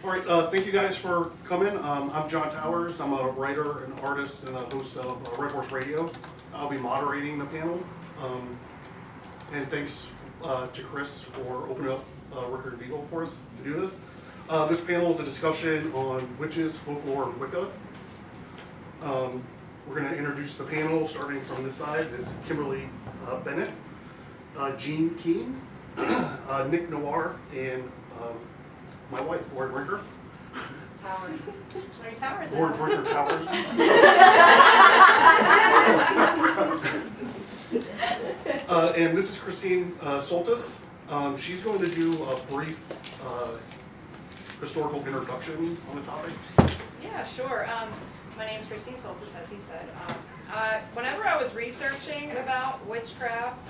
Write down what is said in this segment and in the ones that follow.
All right, thank you guys for coming. I'm John Towers. I'm a writer, an artist, and a host of Red Horse Radio. I'll be moderating the panel. And thanks to Chris for opening up Rickert and Beagle for us to do this. This panel is a discussion on witches, folklore, and Wicca. We're going to introduce the panel starting from this side. It's Kimberly, Bennett, Keene, Nick Noir, and my wife, Lord Rickert. Towers. Sorry, Towers. Lord Rickert Towers. And this is Christine Soltis. She's going to do a brief historical introduction on the topic. Yeah, sure. My name's Christine Soltis, as he said. Whenever I was researching about witchcraft,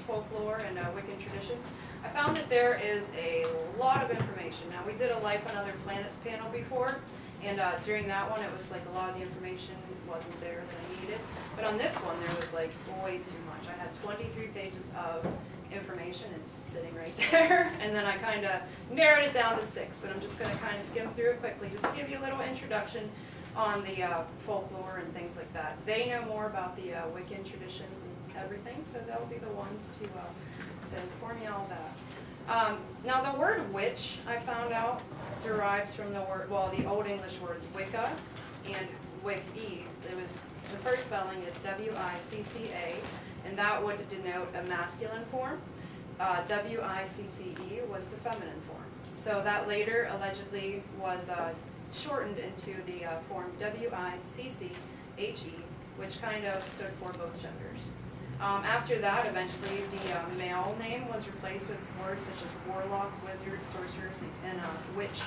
folklore, and Wiccan traditions, I found that there is a lot of information. Now, we did a Life on Other Planets panel before, and during that one, it was like a lot of the information wasn't there that I needed. But on this one, there was like way too much. I had 23 pages of information. It's sitting right there. And then I kind of narrowed it down to 6, but I'm just going to kind of skim through it quickly just to give you a little introduction on the folklore and things like that. They know more about the Wiccan traditions and everything, so they'll be the ones to inform you all that. Now the word witch, I found out, derives from the word, well, the Old English words Wicca and Wic-E. The first spelling is W-I-C-C-A, and that would denote a masculine form. W-I-C-C-E was the feminine form. So that later allegedly was shortened into the form W-I-C-C-H-E, which kind of stood for both genders. After that, eventually the male name was replaced with words such as warlock, wizard, sorcerer, and witch.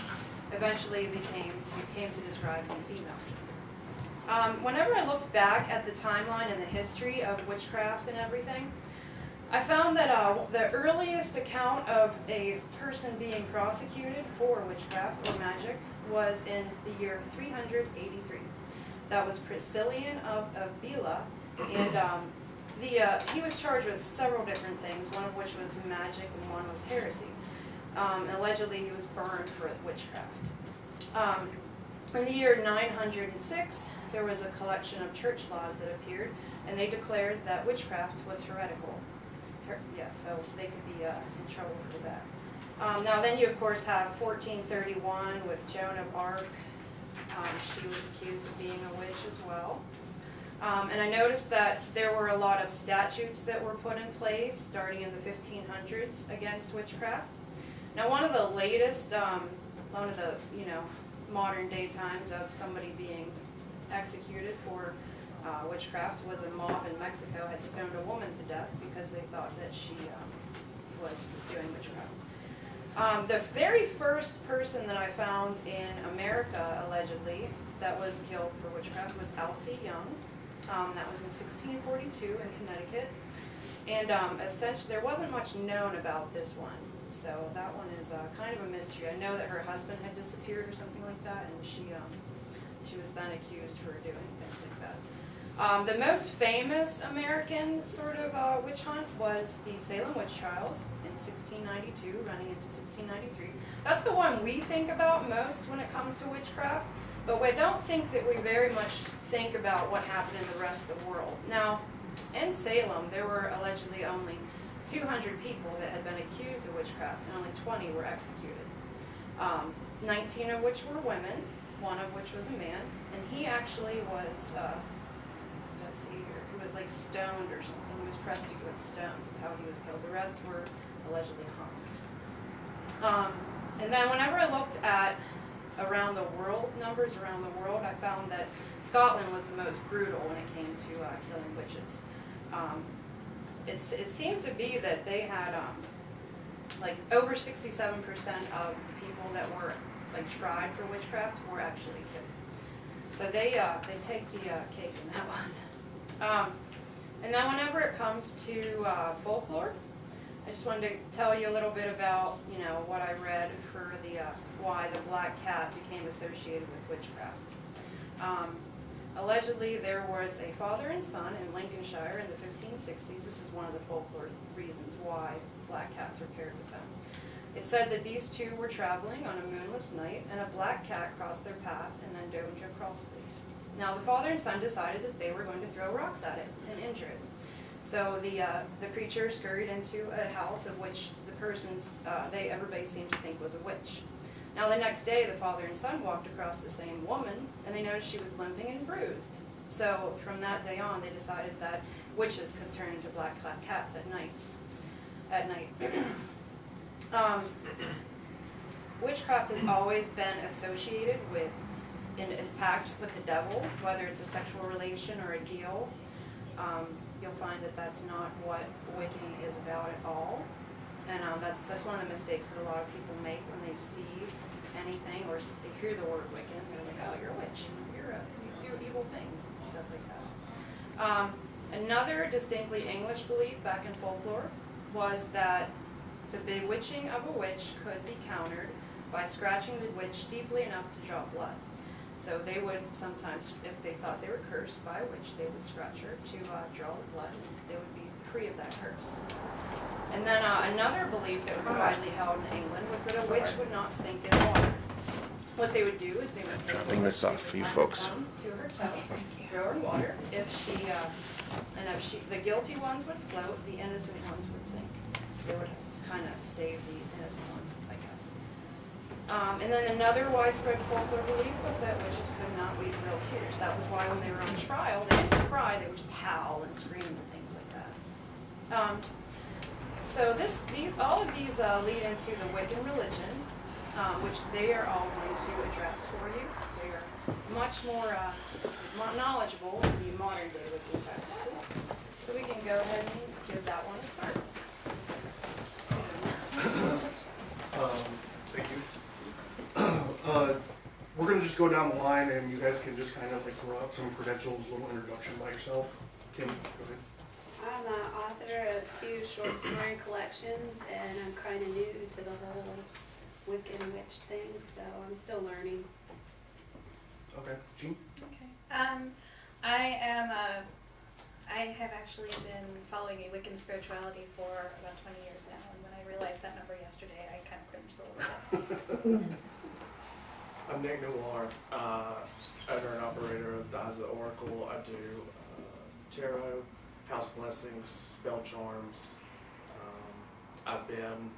Eventually came to describe the female gender. Whenever I looked back at the timeline and the history of witchcraft and everything, I found that the earliest account of a person being prosecuted for witchcraft or magic was in the year 383. That was Priscillian of Beagle, and he was charged with several different things, one of which was magic and one was heresy. Allegedly, he was burned for witchcraft. In the year 906, there was a collection of church laws that appeared, and they declared that witchcraft was heretical. So they could be in trouble for that. Now then you, of course, have 1431 with Joan of Arc. She was accused of being a witch as well. And I noticed that there were a lot of statutes that were put in place starting in the 1500s against witchcraft. Now one of the latest, one of the modern day times of somebody being executed for witchcraft was a mob in Mexico had stoned a woman to death because they thought that she was doing witchcraft. The very first person that I found in America, allegedly, that was killed for witchcraft was Elsie Young. That was in 1642 in Connecticut. And essentially, there wasn't much known about this one. So that one is kind of a mystery. I know that her husband had disappeared or something like that, and she was then accused for doing things like that. The most famous American sort of witch hunt was the Salem witch trials in 1692, running into 1693. That's the one we think about most when it comes to witchcraft, but I don't think that we very much think about what happened in the rest of the world. Now, in Salem, there were allegedly only 200 people that had been accused of witchcraft, and only 20 were executed. 19 of which were women, one of which was a man, and he actually was, let's see here, he was like stoned or something. He was pressed with stones. That's how he was killed. The rest were allegedly hung. And then whenever I looked at around the world, numbers around the world, I found that Scotland was the most brutal when it came to killing witches. It seems to be that they had like over 67% of the people that were like tried for witchcraft were actually killed. So they take the cake in that one. And then whenever it comes to folklore, I just wanted to tell you a little bit about what I read for the why the black cat became associated with witchcraft. Allegedly, there was a father and son in Lincolnshire in the 1560s. This is one of the folklore reasons why black cats are paired with them. It said that these two were traveling on a moonless night, and a black cat crossed their path and then dove into a crawl space. Now the father and son decided that they were going to throw rocks at it and injure it. So the creature scurried into a house of which the persons, everybody seemed to think was a witch. Now the next day, the father and son walked across the same woman, and they noticed she was limping and bruised. So from that day on, they decided that witches could turn into black cats at night. Witchcraft has always been associated with, in a pact with the devil, whether it's a sexual relation or a deal. You'll find that that's not what Wiccan is about at all. And that's one of the mistakes that a lot of people make when they see anything or hear the word Wiccan. They're like, oh, you're a witch. You do evil things and stuff like that. Another distinctly English belief back in folklore was that the bewitching of a witch could be countered by scratching the witch deeply enough to draw blood. So they would sometimes, if they thought they were cursed by a witch, they would scratch her to draw the blood, and they would be free of that curse. And then another belief that was widely held in England was that a witch would not sink in water. What they would do is they would take Dropping this off for you folks. to her toe, throw her in water. If the guilty ones would float, the innocent ones would sink. So they would kind of save the innocent ones, I guess. And then another widespread folklore belief was that witches could not weep real tears. That was why when they were on trial, they didn't cry, they would just howl and scream and things like that. So all of these lead into the Wiccan religion, which they are all going to address for you, because they are much more knowledgeable in the modern day Wiccan practices. So we can go ahead and give that one a start. Thank you. We're going to just go down the line, and you guys can just kind of like throw out some credentials, a little introduction by yourself. Kim, go ahead. I'm an author of 2 short story collections, and I'm kind of new to the whole Wiccan witch thing, so I'm still learning. Okay, Jean? Okay. I have actually been following a Wiccan spirituality for about 20 years now, and when I realized that number yesterday, I kind of cringed a little bit. I'm Nick Noir, owner and operator of Diza Oracle. I do tarot, house blessings, spell charms. I've been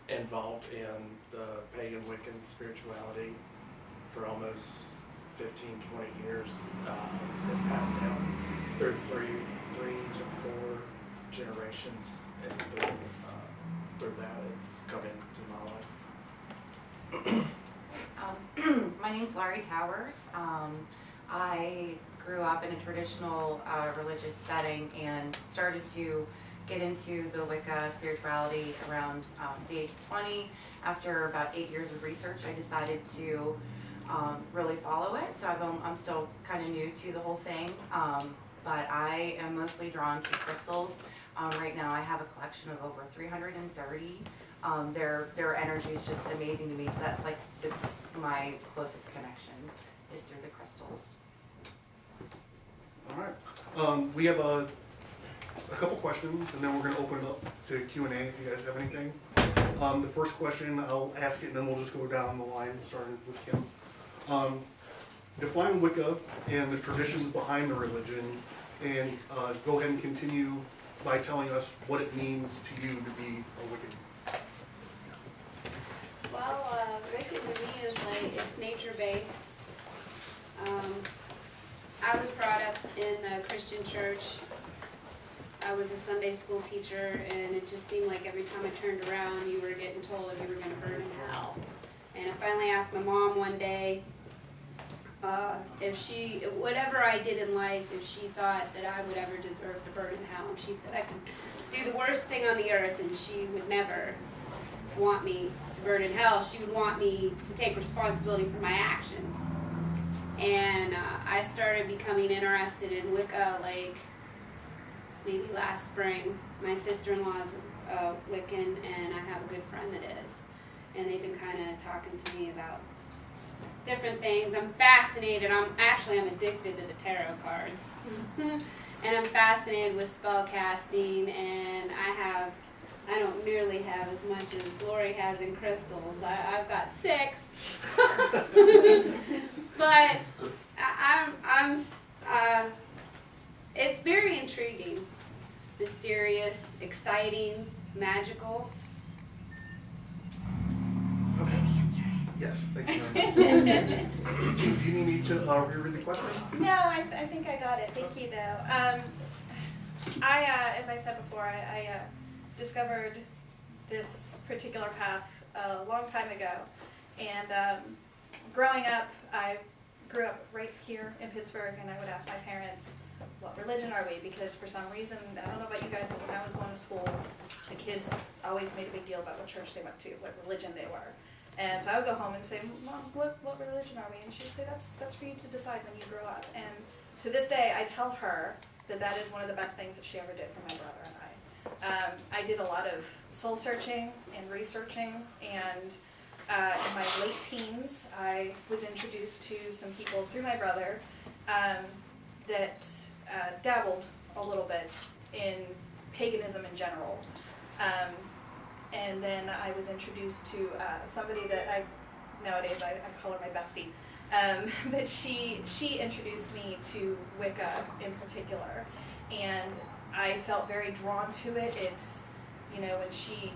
involved in the pagan Wiccan spirituality for almost 15, 20 years. It's been passed down through 3 to 4 generations, and through that it's come into my life. My name's Laurie Towers. I grew up in a traditional religious setting and started to get into the Wicca spirituality around the age of 20. After about 8 years of research, I decided to really follow it. So I'm still kind of new to the whole thing, but I am mostly drawn to crystals. Right now I have a collection of over 330. Their energy is just amazing to me, so that's like my closest connection is through the crystals. All right. We have a couple questions, and then we're going to open it up to Q&A if you guys have anything. The first question, I'll ask it, and then we'll just go down the line, starting with Kim. Define Wicca and the traditions behind the religion, and go ahead and continue by telling us what it means to you to be a Wiccan. Well, Wiccan to me is like, it's nature-based. I was brought up in the Christian church. I was a Sunday school teacher, and it just seemed like every time I turned around, you were getting told that you were going to burn in hell. And I finally asked my mom one day if whatever I did in life, if she thought that I would ever deserve to burn in hell. And she said I could do the worst thing on the earth, and she would never want me to burn in hell. She would want me to take responsibility for my actions. And I started becoming interested in Wicca like maybe last spring. My sister-in-law's Wiccan, and I have a good friend that is. And they've been kind of talking to me about different things. I'm fascinated. I'm addicted to the tarot cards. And I'm fascinated with spell casting, and I have I don't nearly have as much as Laurie has in crystals. I've got 6. But it's very intriguing, mysterious, exciting, magical. Okay. Yes, thank you very much. Jean, do you need me to reread the question? No, I think I got it. Thank you, though. As I said before, I discovered this particular path a long time ago. And growing up, I grew up right here in Pittsburgh, and I would ask my parents, what religion are we? Because for some reason, I don't know about you guys, but when I was going to school, the kids always made a big deal about what church they went to, what religion they were. And so I would go home and say, Mom, what religion are we? And she would say, that's for you to decide when you grow up. And to this day, I tell her that is one of the best things that she ever did for my brother and I. I did a lot of soul searching and researching, and in my late teens, I was introduced to some people through my brother that dabbled a little bit in paganism in general. And then I was introduced to somebody that nowadays I call her my bestie. But she introduced me to Wicca in particular, and I felt very drawn to it. It's, when she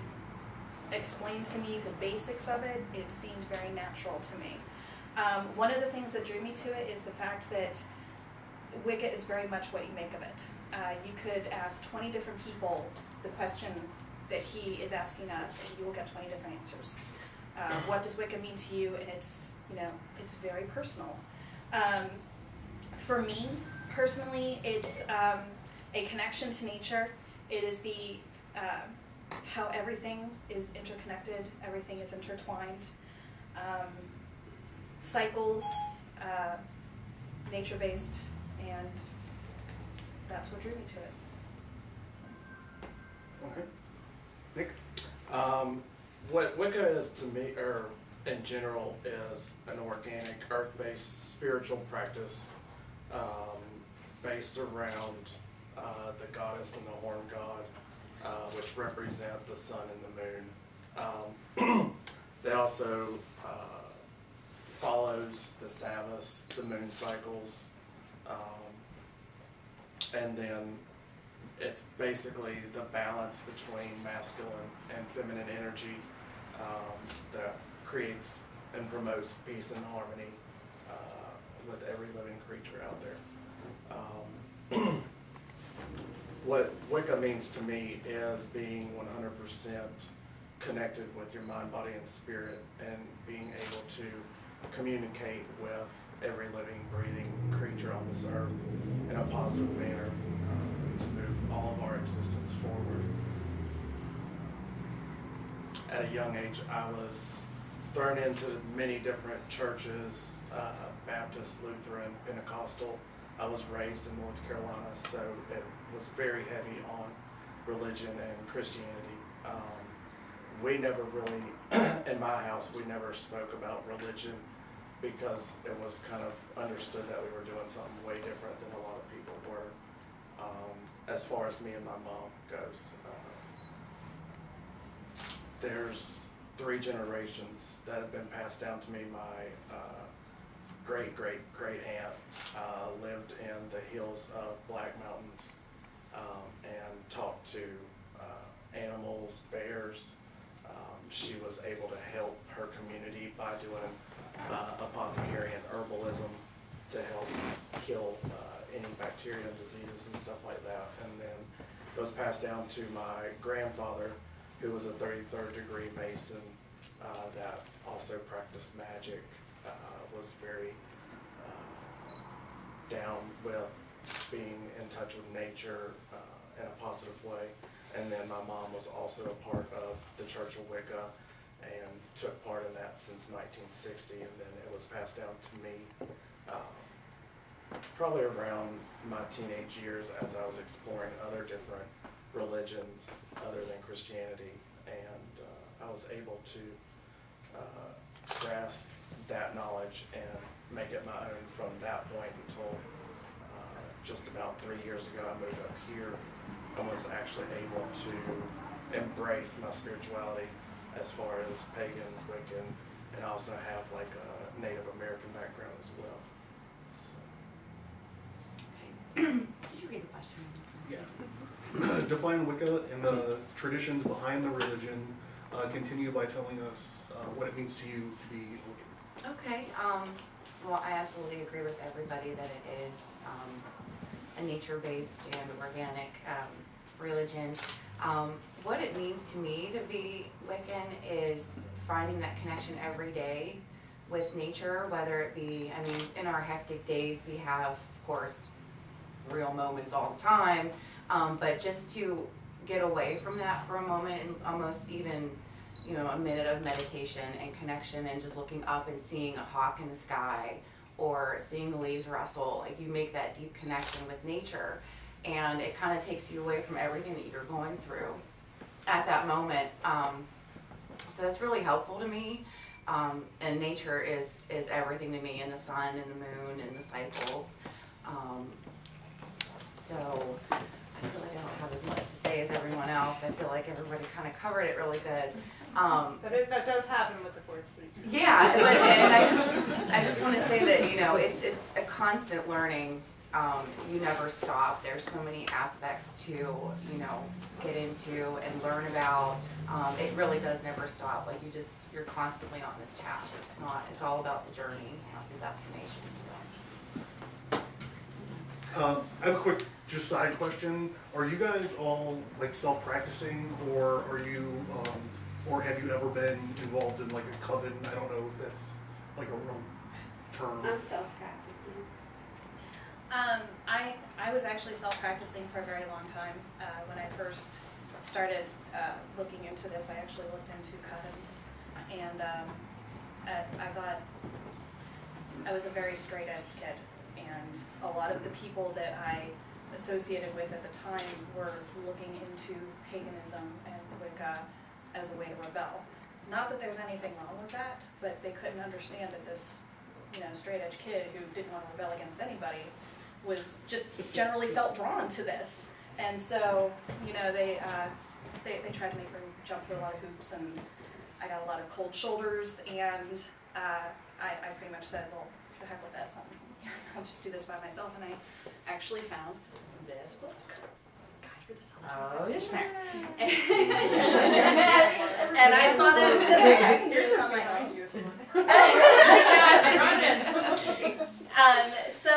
explained to me the basics of it, it seemed very natural to me. One of the things that drew me to it is the fact that Wicca is very much what you make of it. You could ask 20 different people the question that he is asking us, and you will get 20 different answers. What does Wicca mean to you? And it's very personal. For me, personally, it's a connection to nature. It is how everything is interconnected, everything is intertwined. Cycles, nature-based, and that's what drew me to it. Okay. Nick? What Wicca is to me, or in general, is an organic, earth-based spiritual practice based around the goddess and the horn god, which represent the sun and the moon. They also follows the Sabbaths, the moon cycles, and then it's basically the balance between masculine and feminine energy that creates and promotes peace and harmony with every living creature out there. What Wicca means to me is being 100% connected with your mind, body, and spirit, and being able to communicate with every living, breathing creature on this earth in a positive manner to move all of our existence forward. At a young age, I was thrown into many different churches, Baptist, Lutheran, Pentecostal. I was raised in North Carolina, so it was very heavy on religion and Christianity. We never really, in my house, we never spoke about religion because it was kind of understood that we were doing something way different than a lot of people were, as far as me and my mom goes. There's 3 generations that have been passed down to me. My great-great-great aunt lived in the hills of Black Mountains and talked to animals, bears. She was able to help her community by doing apothecary and herbalism to help kill any bacteria and diseases and stuff like that. And then it was passed down to my grandfather, who was a 33rd degree Mason that also practiced magic, was very down with being in touch with nature in a positive way. And then my mom was also a part of the Church of Wicca and took part in that since 1960, and then it was passed down to me probably around my teenage years as I was exploring other different religions other than Christianity, and I was able to grasp that knowledge and make it my own from that point until just about 3 years ago I moved up here and was actually able to embrace my spirituality as far as pagan, Wiccan, and I also have like a Native American background as well. So. Did you read the question? Yeah. Define Wicca and the traditions behind the religion. Continue by telling us what it means to you to be Wiccan. Okay, well, I absolutely agree with everybody that it is a nature-based and organic religion. What it means to me to be Wiccan is finding that connection every day with nature, whether it be, I mean, in our hectic days, we have, of course, real moments all the time, but just to get away from that for a moment and almost even, you know, a minute of meditation and connection and just looking up and seeing a hawk in the sky or seeing the leaves rustle, like you make that deep connection with nature, and it kind of takes you away from everything that you're going through at that moment. So that's really helpful to me. And nature is everything to me, and the sun and the moon and the cycles. So I really don't have as much to say as everyone else. I feel like everybody kind of covered it really good. That does happen with the fourth sleep. Yeah, but and I just want to say that, you know, it's a constant learning. You never stop. There's so many aspects to, you know, get into and learn about. It really does never stop. Like you're constantly on this path. It's all about the journey, not the destination. So. I have a quick just side question. Are you guys all like self-practicing, or are you, or have you ever been involved in like a coven? I don't know if that's like a real term. I'm self-practicing. I was actually self-practicing for a very long time. When I first started looking into this, I actually looked into covens, and I was a very straight edge kid, and a lot of the people that I associated with at the time were looking into paganism and Wicca as a way to rebel. Not that there's anything wrong with that, but they couldn't understand that this, you know, straight edge kid who didn't want to rebel against anybody was just generally felt drawn to this. And so, you know, they tried to make me jump through a lot of hoops, and I got a lot of cold shoulders, and I pretty much said, well, the heck with this, I'll just do this by myself. And I actually found this book, Guide for the Solitary Practitioner. And I saw that and said, I can do this on my own. So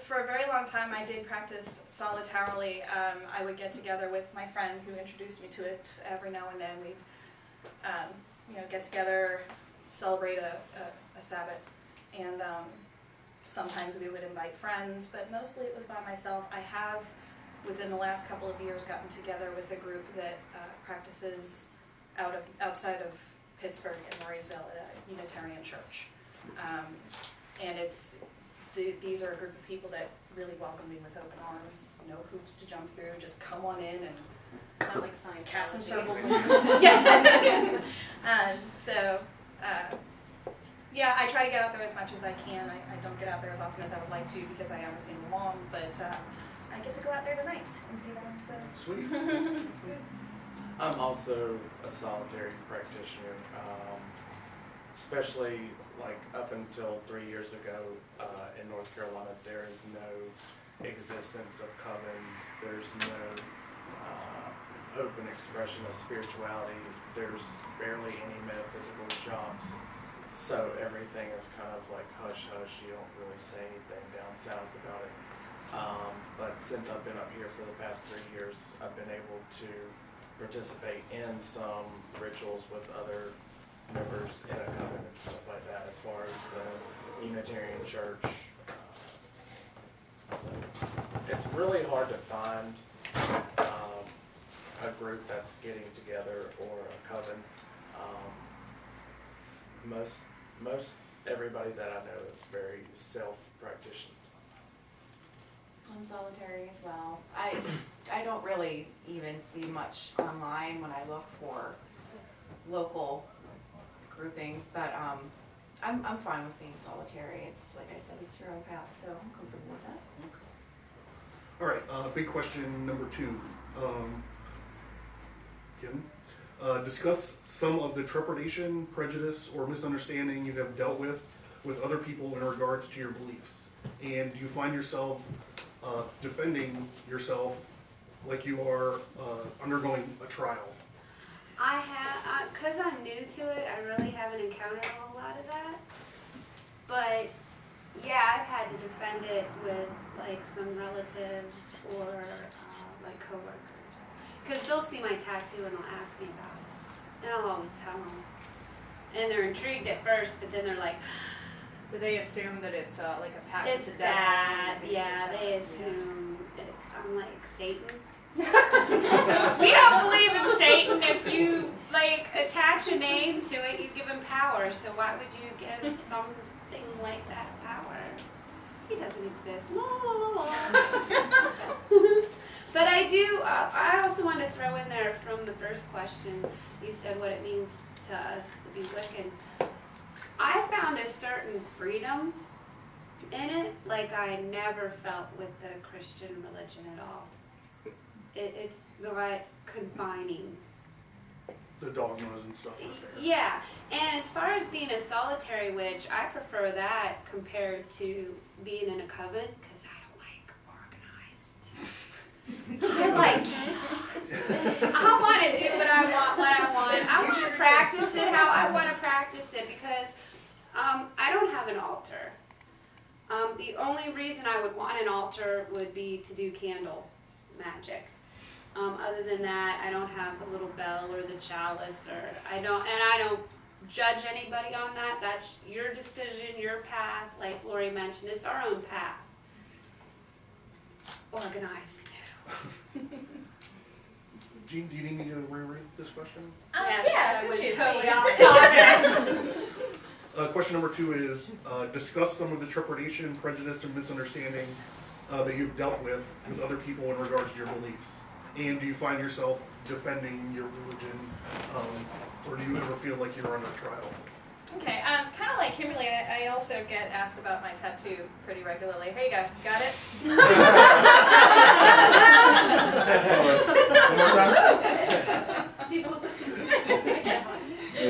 for a very long time, I did practice solitarily. I would get together with my friend who introduced me to it. Every now and then we'd, you know, get together, celebrate a Sabbath, and sometimes we would invite friends, but mostly it was by myself. I have, within the last couple of years, gotten together with a group that practices outside of Pittsburgh in Murraysville at a Unitarian church. And these are a group of people that really welcome me with open arms, no hoops to jump through, just come on in and It's not like science. cast some circles. Yeah. Yeah, I try to get out there as much as I can. I don't get out there as often as I would like to because I am a single mom, but I get to go out there tonight and see them. So. Sweet. It's good. I'm also a solitary practitioner, especially like up until 3 years ago in North Carolina, there is no existence of covens, there's no open expression of spirituality, there's barely any metaphysical shops, so everything is kind of like hush-hush, you don't really say anything down south about it. But since I've been up here for the past 3 years, I've been able to participate in some rituals with other members in a coven and stuff like that, as far as the Unitarian Church. So it's really hard to find a group that's getting together or a coven. Most everybody that I know is very self-practitioned. I'm solitary as well. I don't really even see much online when I look for local groupings, but I'm fine with being solitary. It's like I said, it's your own path, so I'm comfortable with that. All right, big question number 2. Kim. Discuss some of the trepidation, prejudice, or misunderstanding you have dealt with other people in regards to your beliefs. And do you find yourself defending yourself like you are undergoing a trial? I have, because I'm new to it, I really haven't encountered a whole lot of that. But yeah, I've had to defend it with like some relatives or like coworkers, because they'll see my tattoo and they'll ask me about it, and I'll always tell them. And they're intrigued at first, but then they're like, Do they assume that it's like a pact "It's with the devil? bad." and things Yeah, like they that? assume it's. I'm like Satan. We don't believe in Satan. If you like attach a name to it, you give him power. So why would you give something like that power? He doesn't exist. La, la, la, la. But I do. I also want to throw in there from the first question. You said what it means to us to be Wiccan. I found a certain freedom in it, like I never felt with the Christian religion at all. It's not confining. The dogmas and stuff like that. Yeah, and as far as being a solitary witch, I prefer that compared to being in a coven, because I don't like organized. I like chaos. I want to do what I want when I want. I want to practice it how I want to practice it, because I don't have an altar. The only reason I would want an altar would be to do candle magic. Other than that, I don't have the little bell or the chalice, or I don't judge anybody on that. That's your decision, your path. Like Laurie mentioned, it's our own path. Organized, no. Jean, do you need me to reread this question? Yes, Yeah, I could went you totally please? off topic. Question number 2 is discuss some of the trepidation, prejudice, and misunderstanding that you've dealt with other people in regards to your beliefs. And do you find yourself defending your religion, or do you ever feel like you're under trial? Okay, kind of like Kimberly, I also get asked about my tattoo pretty regularly. Here you go, got it? One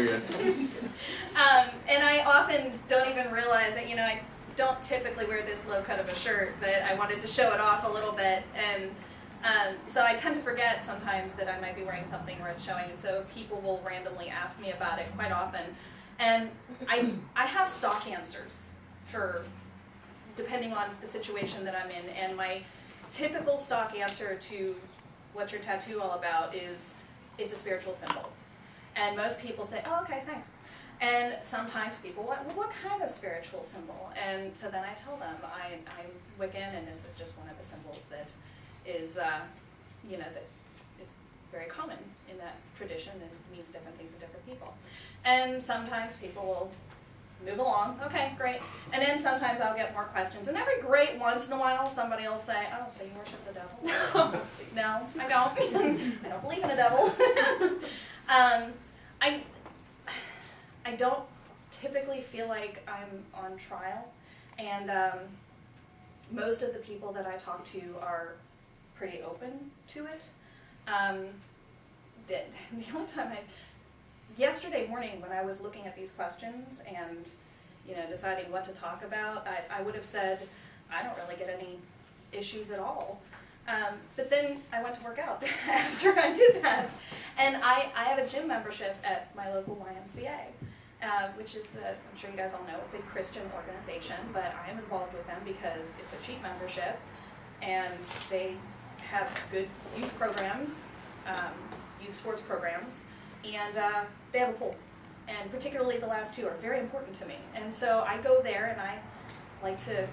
more time. And I often don't even realize that, I don't typically wear this low cut of a shirt, but I wanted to show it off a little bit, and so I tend to forget sometimes that I might be wearing something where it's showing, and so people will randomly ask me about it quite often. And I have stock answers for depending on the situation that I'm in, and my typical stock answer to what's your tattoo all about is it's a spiritual symbol. And most people say, oh, okay, thanks. And sometimes people want, well, what kind of spiritual symbol? And so then I tell them I'm Wiccan, and this is just one of the symbols that is, that is very common in that tradition and means different things to different people. And sometimes people will move along, okay, great. And then sometimes I'll get more questions. And every great once in a while, somebody will say, oh, so you worship the devil? No, I don't. I don't believe in the devil. I don't typically feel like I'm on trial. And most of the people that I talk to are pretty open to it. The only time yesterday morning when I was looking at these questions and deciding what to talk about, I would have said I don't really get any issues at all. But then I went to work out after I did that, and I have a gym membership at my local YMCA, which is I'm sure you guys all know, it's a Christian organization, but I am involved with them because it's a cheap membership, and they have good youth programs, youth sports programs, and they have a pool. And particularly the last two are very important to me. And so I go there and I like to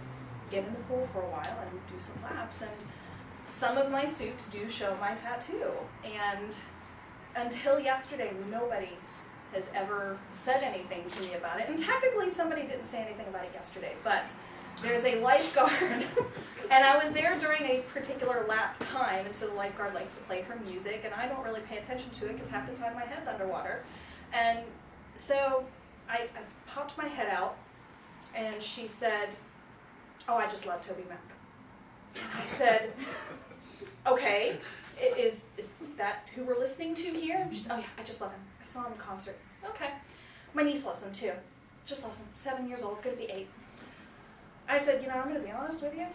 get in the pool for a while and do some laps. And some of my suits do show my tattoo. And until yesterday, nobody has ever said anything to me about it. And technically somebody didn't say anything about it yesterday, but there's a lifeguard. And I was there during a particular lap time, and so the lifeguard likes to play her music, and I don't really pay attention to it because half the time my head's underwater. And so I popped my head out, and she said, oh, I just love Toby Mac. And I said, okay, is that who we're listening to here? She's, oh yeah, I just love him. I saw him in concert. Okay. My niece loves him too. Just loves him. 7 years old, gonna be 8. I said, you know, I'm gonna be honest with you.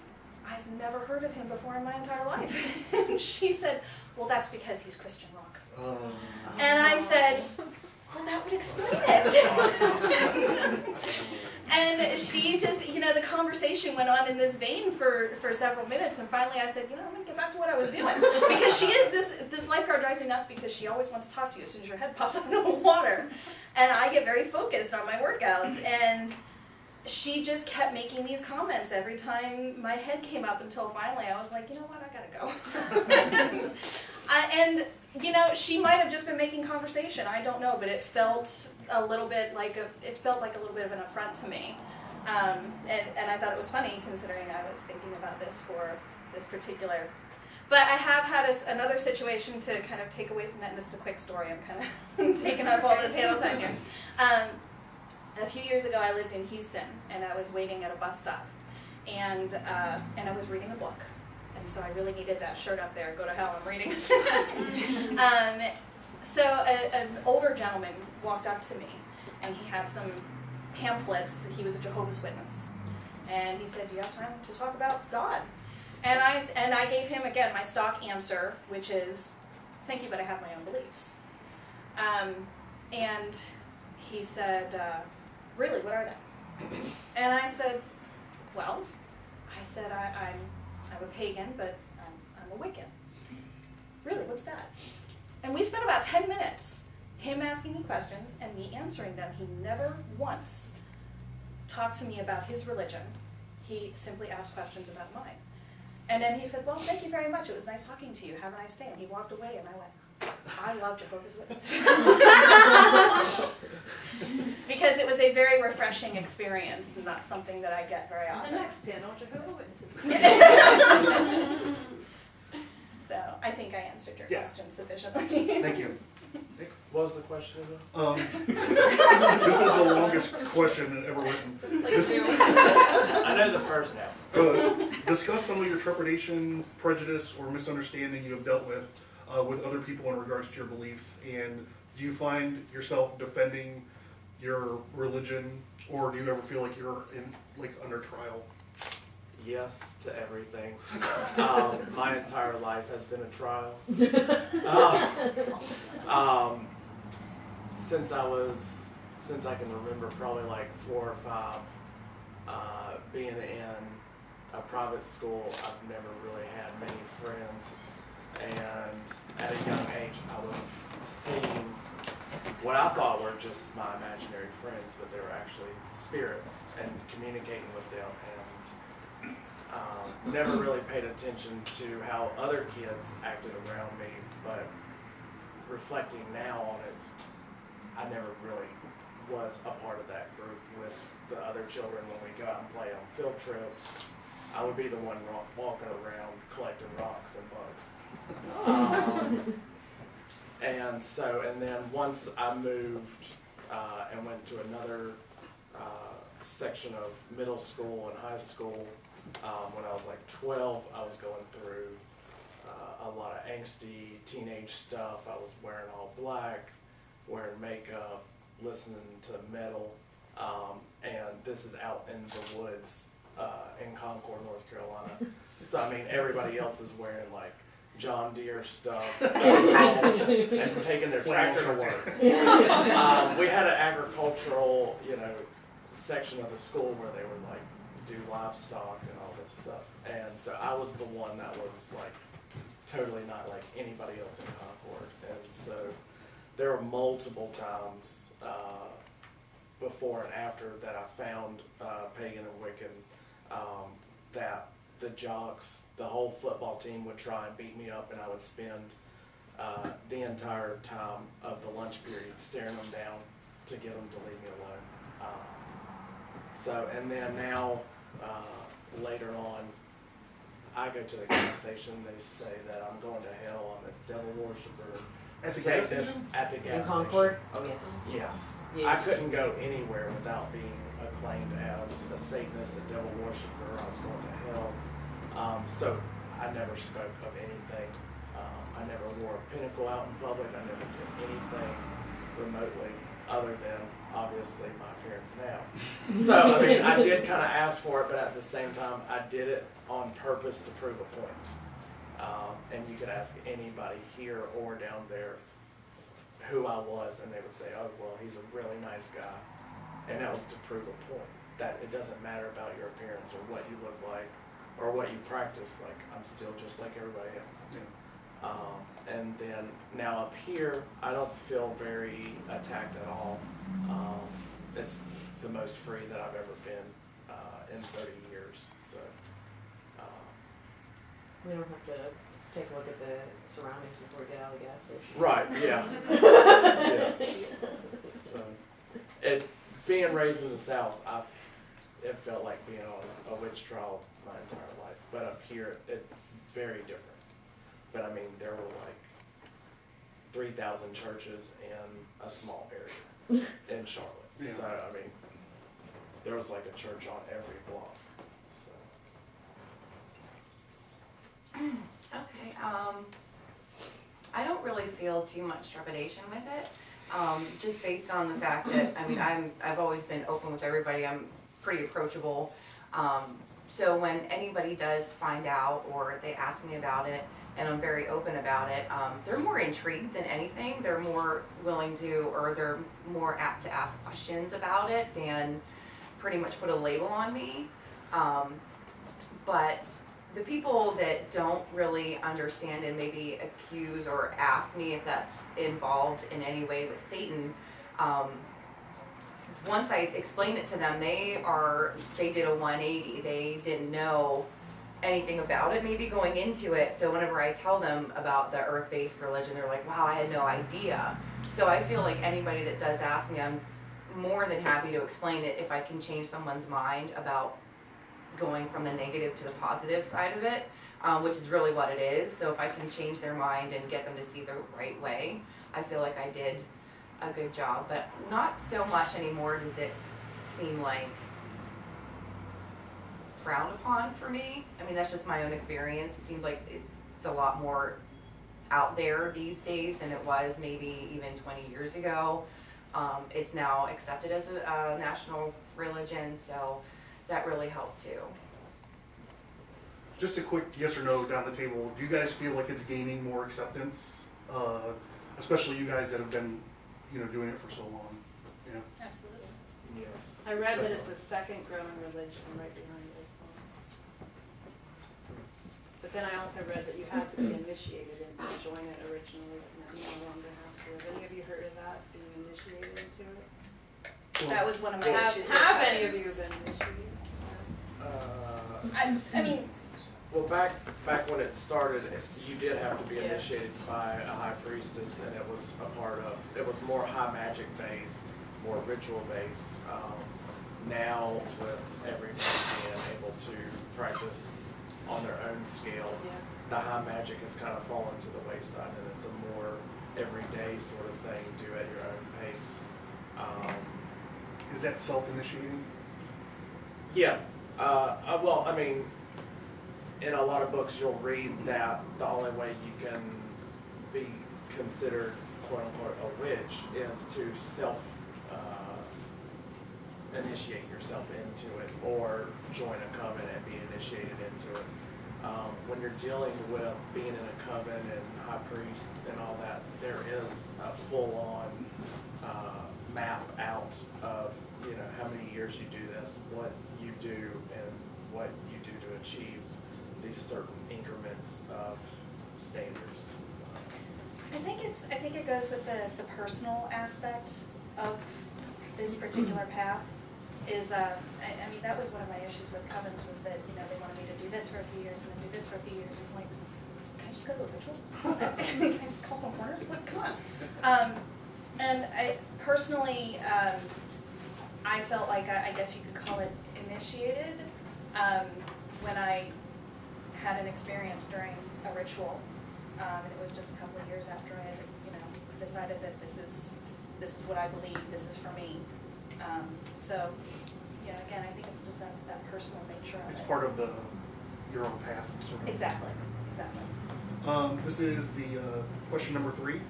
I've never heard of him before in my entire life. And she said, well, that's because he's Christian rock. And I said, well, that would explain it. And she just, you know, the conversation went on in this vein for several minutes, and finally I said, you know, I'm going to get back to what I was doing. Because she is, this lifeguard drives me nuts because she always wants to talk to you as soon as your head pops up into the water. And I get very focused on my workouts, and she just kept making these comments every time my head came up until finally I was like, you know what, I gotta go. And, you know, she might have just been making conversation, I don't know, but it felt a little bit like a little bit of an affront to me. And I thought it was funny considering I was thinking about this for this particular. But I have had another situation to kind of take away from that, and this is a quick story, I'm kind of taking up all the panel time here. A few years ago I lived in Houston, and I was waiting at a bus stop, and I was reading a book. And so I really needed that shirt up there, go to hell, I'm reading. So an older gentleman walked up to me, and he had some pamphlets. He was a Jehovah's Witness. And he said, do you have time to talk about God? And I gave him, again, my stock answer, which is, thank you, but I have my own beliefs. And he said, really, what are they? And I said, well, I'm a pagan, but I'm a Wiccan. Really, what's that? And we spent about 10 minutes, him asking me questions and me answering them. He never once talked to me about his religion. He simply asked questions about mine. And then he said, well, thank you very much. It was nice talking to you. Have a nice day. And he walked away, and I went, I love Jehovah's Witnesses. Because it was a very refreshing experience, and not something that I get very often. The next panel, Jehovah's Witnesses. So I think I answered your Yeah. question sufficiently. Thank you. What was the question again? This is the longest question ever written. It's like zero. I know the first half. Discuss some of your trepidation, prejudice, or misunderstanding you have dealt with other people in regards to your beliefs, and do you find yourself defending your religion, or do you ever feel like you're under trial? Yes to everything. My entire life has been a trial. Since I can remember, probably like 4 or 5, being in a private school, I've never really had many friends, and at a young age, I was seeing what I thought were just my imaginary friends, but they were actually spirits, and communicating with them, and never really paid attention to how other kids acted around me, but reflecting now on it, I never really was a part of that group with the other children when we go out and play on field trips. I would be the one walking around collecting rocks and bugs. And then once I moved and went to another section of middle school and high school, when I was like 12, I was going through a lot of angsty teenage stuff. I was wearing all black, wearing makeup, listening to metal, and this is out in the woods in Concord, North Carolina. So I mean, everybody else is wearing like John Deere stuff and taking their tractor to work. We had an agricultural, section of the school where they would like do livestock and all this stuff, and so I was the one that was like totally not like anybody else in Concord, and so there were multiple times before and after that I found pagan and Wiccan that the jocks, the whole football team would try and beat me up, and I would spend the entire time of the lunch period staring them down to get them to leave me alone. And then now, later on, I go to the gas station, they say that I'm going to hell, I'm a devil worshiper. At the gas Satanist station? at the gas In Concord? station. Yes. Yes. Yeah. I couldn't go anywhere without being acclaimed as a Satanist, a devil worshiper. I was going to hell. So I never spoke of anything I never wore a pinnacle out in public. I never did anything remotely other than obviously my appearance now. So, I mean, I did kind of ask for it, but at the same time, I did it on purpose to prove a point. And you could ask anybody here or down there who I was, and they would say, oh, well, he's a really nice guy. And that was to prove a point, that it doesn't matter about your appearance or what you look like or what you practice. Like, I'm still just like everybody else. Yeah. And then now up here, I don't feel very attacked at all. It's the most free that I've ever been in 30 years. So We don't have to take a look at the surroundings before we get out of the gas station. right, yeah, yeah. So, being raised in the South, it felt like being on a witch trial my entire life. But up here, it's very different. But I mean, there were like 3,000 churches in a small area in Charlotte. Yeah. So, I mean, there was like a church on every block. So. Okay, I don't really feel too much trepidation with it, just based on the fact that, I mean, I've always been open with everybody, I'm pretty approachable. So when anybody does find out or they ask me about it, and I'm very open about it, they're more intrigued than anything. They're more willing to, or they're more apt to ask questions about it than pretty much put a label on me. But the people that don't really understand and maybe accuse or ask me if that's involved in any way with Satan, once I explain it to them, they did a 180. They didn't know anything about it maybe going into it. So whenever I tell them about the earth-based religion, they're like, wow, I had no idea. So I feel like anybody that does ask me, I'm more than happy to explain it if I can change someone's mind about going from the negative to the positive side of it, which is really what it is. So if I can change their mind and get them to see the right way, I feel like I did a good job. But not so much anymore does it seem like frowned upon for me. I mean, that's just my own experience. It seems like it's a lot more out there these days than it was maybe even 20 years ago. It's now accepted as a national religion, so that really helped too. Just a quick yes or no down the table. Do you guys feel like it's gaining more acceptance? Especially you guys that have been, doing it for so long. Yeah. Absolutely. Yes. I read that it's the second growing religion right behind Islam. But then I also read that you had to be initiated in to join it originally, but now you no longer have to. Have any of you heard of that, being initiated into it? That was one of my Have issues. any of you been initiated? I mean, Well, back when it started, you did have to be Yeah. initiated by a high priestess, and it was it was more high magic based, more ritual based. Now, with everybody being able to practice on their own scale, Yeah. the high magic has kind of fallen to the wayside, and it's a more everyday sort of thing, do at your own pace. Is that self-initiating? Yeah. Well, I mean, in a lot of books you'll read that the only way you can be considered quote unquote a witch is to initiate yourself into it or join a coven and be initiated into it. When you're dealing with being in a coven and high priests and all that, there is a full-on map out of how many years you do this, what you do, and what you do to achieve these certain increments of standards. I think it goes with the personal aspect of this particular path. Is I mean, that was one of my issues with covens, was that they wanted me to do this for a few years and then do this for a few years, and I'm like, can I just go to a ritual? Can I just call some corners? What? Come on. And I personally, I felt like I guess you could call it initiated when I had an experience during a ritual, and it was just a couple of years after I had, decided that this is what I believe, this is for me. So, again, I think it's just that personal nature of It's it. part of your own path, sort of. Exactly. This is the question number 3.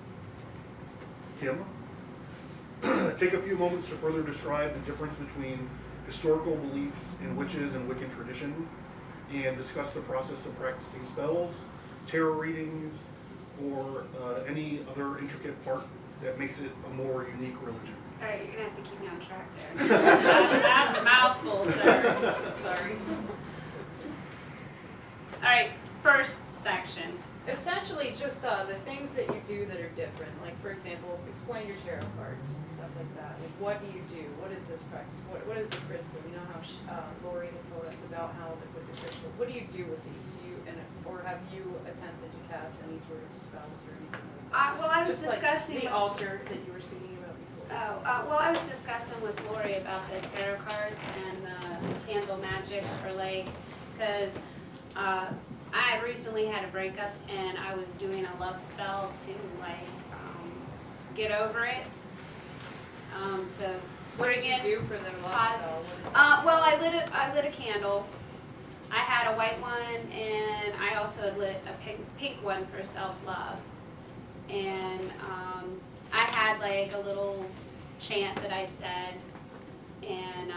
Kim, take a few moments to further describe the difference between historical beliefs in witches and Wiccan tradition, and discuss the process of practicing spells, tarot readings, or any other intricate part that makes it a more unique religion. Alright, you're gonna have to keep me on track there. That's a mouthful, sir. Sorry. Alright, first section. Essentially, just the things that you do that are different. Like, for example, explain your tarot cards and stuff like that. Like, what do you do? What is this practice? What is the crystal? You know how Laurie had told us about how with the crystal. What do you do with these? Or have you attempted to cast any sort of spells or anything like that? Well, I was Just discussing like the altar that you were speaking about before. well, I was discussing with Laurie about the tarot cards and the candle magic or like, because I had recently had a breakup and I was doing a love spell to like get over it. To What did bring in you do for their love pos- spell? well, I lit a candle. I had a white one and I also lit a pink one for self-love. And I had like a little chant that I said, and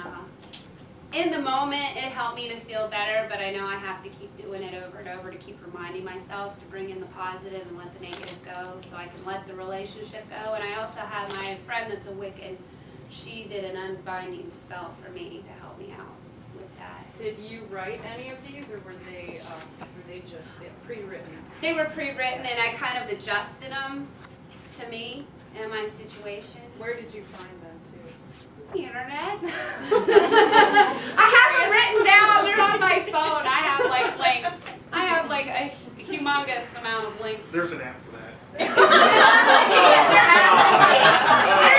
in the moment it helped me to feel better, but I know I have to keep doing it over and over to keep reminding myself to bring in the positive and let the negative go so I can let the relationship go. And I also have my friend that's a Wiccan. She did an unbinding spell for me to help me out with that. Did you write any of these, or were they just pre-written? They were pre-written and I kind of adjusted them to me and my situation. Where did you find them too? The internet. I have them written down. They're on my phone. I have like links. I have like a humongous amount of links. There's an app for that. There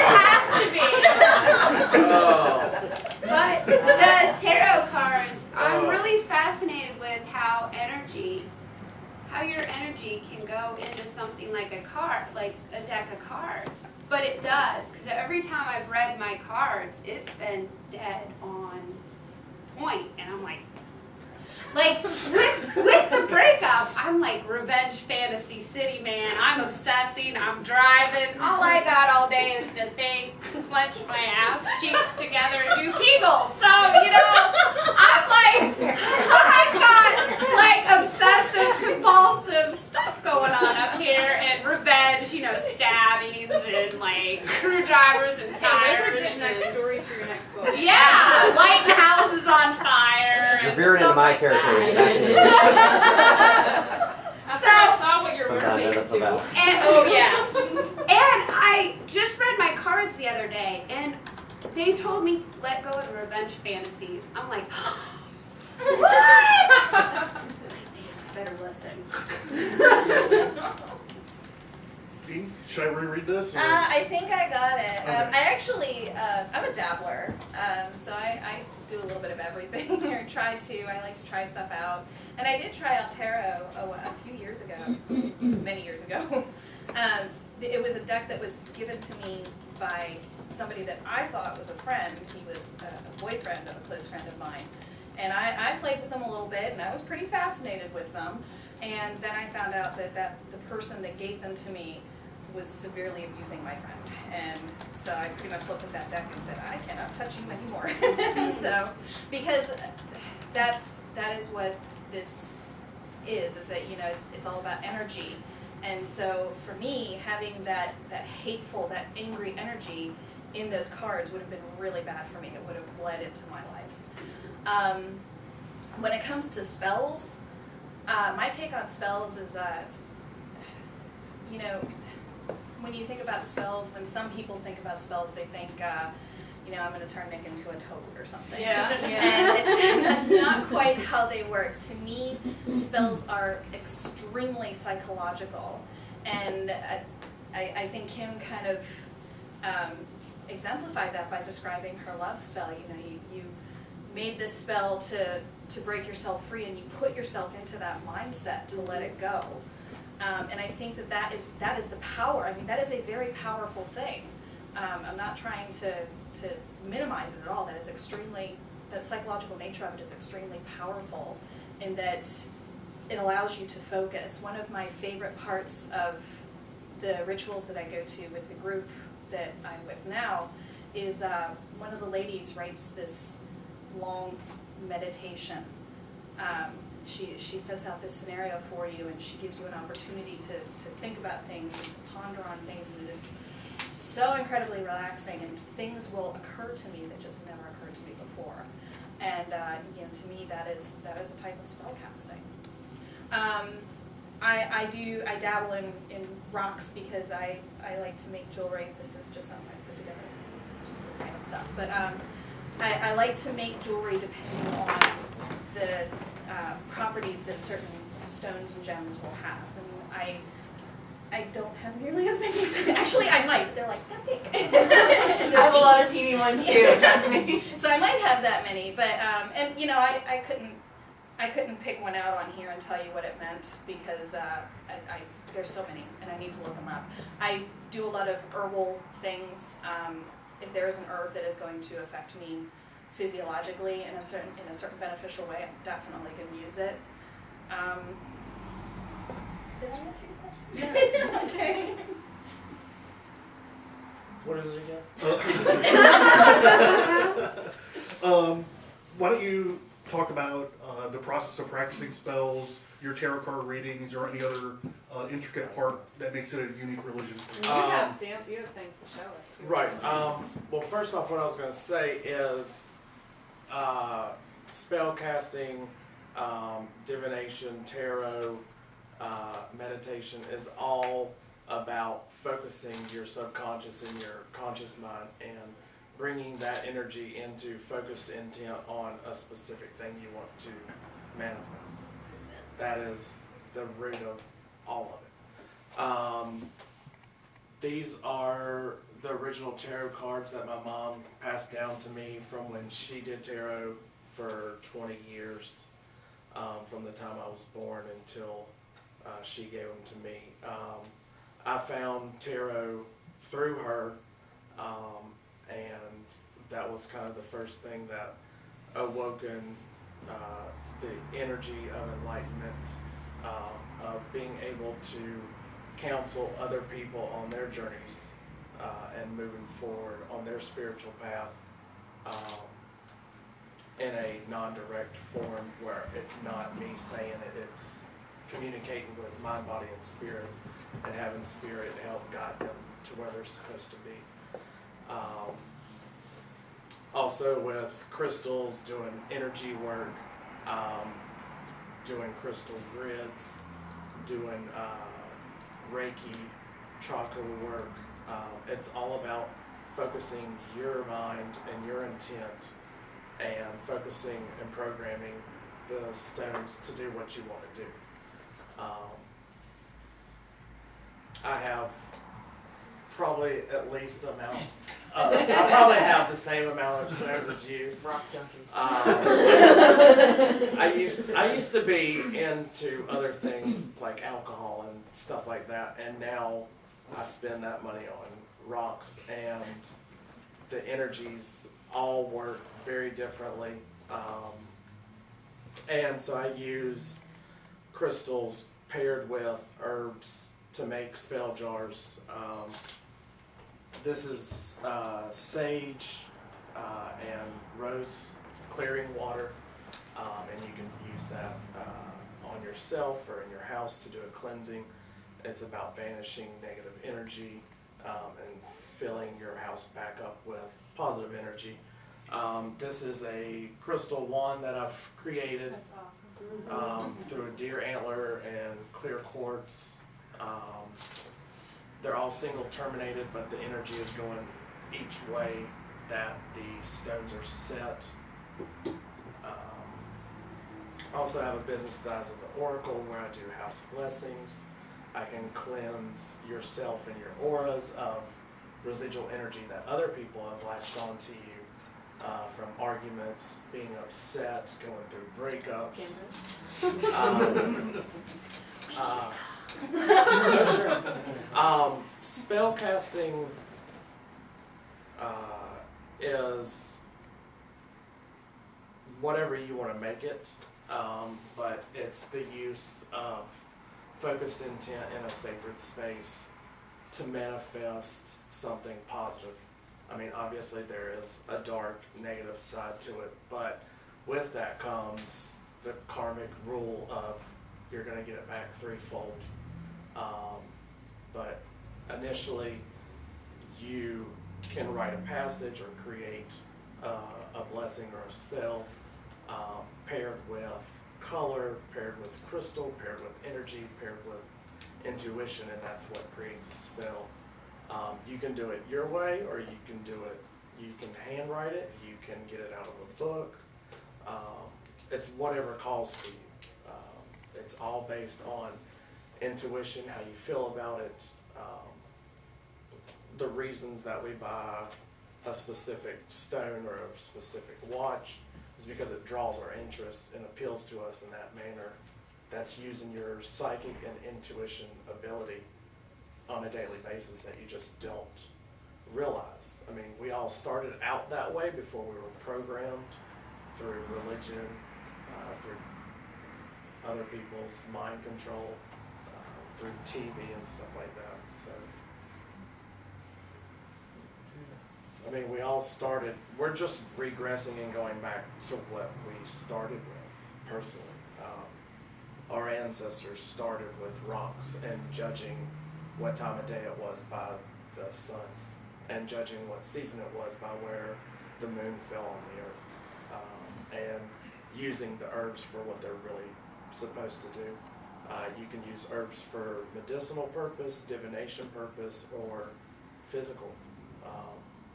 has to be. But the tarot cards, I'm really fascinated with how your energy can go into something like a card, like a deck of cards. But it does, because every time I've read my cards, it's been dead on point, and I'm like with the breakup, I'm like revenge fantasy city, man. I'm obsessing, I'm driving. All I got all day is to think, clench my ass cheeks together, and do Beagle. So, I'm like, I've got like obsessive compulsive stuff going on up here, and revenge, stabbings and like screwdrivers and Those tires. are good next stories for your next book. Yeah, lighting houses on fire. You're and veering into stuff my like territory. that. After I saw what your Sometimes mermaids that's do. about. And oh yes, and I just read my cards the other day, and they told me let go of the revenge fantasies. I'm like, what? Better listen. Dean, should I reread this? Or? I think I got it. Okay. I actually, I'm a dabbler, so I do a little bit of everything, or try to. I like to try stuff out. And I did try out tarot a few years ago, many years ago. It was a deck that was given to me by somebody that I thought was a friend. He was a boyfriend of a close friend of mine. And I played with them a little bit, and I was pretty fascinated with them. And then I found out that the person that gave them to me was severely abusing my friend. And so I pretty much looked at that deck and said, I cannot touch you anymore. So, because that is what this is that, it's all about energy. And so for me, having that hateful, that angry energy in those cards would have been really bad for me. It would have bled into my life. When it comes to spells, my take on spells is that, when you think about spells, when some people think about spells, they think, I'm going to turn Nick into a toad or something. Yeah. And that's not quite how they work. To me, spells are extremely psychological. And I think Kim kind of exemplified that by describing her love spell. You made this spell to break yourself free, and you put yourself into that mindset to let it go. And I think that is the power. I mean, that is a very powerful thing. I'm not trying to minimize it at all. That is the psychological nature of it is extremely powerful, in that it allows you to focus. One of my favorite parts of the rituals that I go to with the group that I'm with now is one of the ladies writes this long meditation. She sets out this scenario for you, and she gives you an opportunity to think about things, and to ponder on things, and it is so incredibly relaxing, and things will occur to me that just never occurred to me before. And to me, that is a type of spell casting. I dabble in rocks because I like to make jewelry. This is just something I put together, just random stuff. But I like to make jewelry depending on the properties that certain stones and gems will have. And I don't have nearly as many. Actually, I might, but they're like that big. I have a lot of teeny ones too, trust me. So I might have that many, but and I couldn't pick one out on here and tell you what it meant because there's so many and I need to look them up. I do a lot of herbal things. If there is an herb that is going to affect me physiologically in a certain beneficial way, I'm definitely going to use it. Did I answer your question? Yeah. Okay. What is it again? Why don't you talk about the process of practicing spells, your tarot card readings, or any other intricate part that makes it a unique religion? And you have things to show us too. Right. Well, first off, what I was going to say is spell casting, divination, tarot, meditation is all about focusing your subconscious and your conscious mind and bringing that energy into focused intent on a specific thing you want to manifest. That is the root of all of it. These are the original tarot cards that my mom passed down to me from when she did tarot for 20 years, from the time I was born until she gave them to me. I found tarot through her, and that was kind of the first thing that awoken the energy of enlightenment, of being able to counsel other people on their journeys and moving forward on their spiritual path in a non-direct form where it's not me saying it, it's communicating with mind, body, and spirit, and having spirit help guide them to where they're supposed to be. Also with crystals, doing energy work, doing crystal grids, doing Reiki, chakra work. It's all about focusing your mind and your intent and focusing and programming the stones to do what you want to do. I have probably at least the amount. I probably have the same amount of stones as you. Rock junkies. I used to be into other things like alcohol and stuff like that, and now I spend that money on rocks, and the energies all work very differently. And so I use crystals paired with herbs to make spell jars. This is sage and rose clearing water, and you can use that on yourself or in your house to do a cleansing. It's about banishing negative energy and filling your house back up with positive energy. This is a crystal wand that I've created. That's awesome. Through a deer antler and clear quartz. They're all single terminated, but the energy is going each way that the stones are set. I also have a business that is at the Oracle where I do house blessings. I can cleanse yourself and your auras of residual energy that other people have latched onto you from arguments, being upset, going through breakups. Spell casting is whatever you want to make it. but it's the use of focused intent in a sacred space to manifest something positive. I mean, obviously there is a dark, negative side to it, but with that comes the karmic rule of you're going to get it back threefold. But initially, you can write a passage or create a blessing or a spell paired with color, paired with crystal, paired with energy, paired with intuition, and that's what creates a spell. You can do it your way, or you can do it, you can handwrite it, you can get it out of a book. It's whatever calls to you. It's all based on intuition, how you feel about it, the reasons that we buy a specific stone or a specific watch is because it draws our interest and appeals to us in that manner. That's using your psychic and intuition ability on a daily basis that you just don't realize. I mean, we all started out that way before we were programmed through religion, through other people's mind control, through TV and stuff like that. So, I mean, we all started, we're just regressing and going back to what we started with personally. Our ancestors started with rocks and judging what time of day it was by the sun, and judging what season it was by where the moon fell on the earth, and using the herbs for what they're really supposed to do. You can use herbs for medicinal purpose, divination purpose, or physical,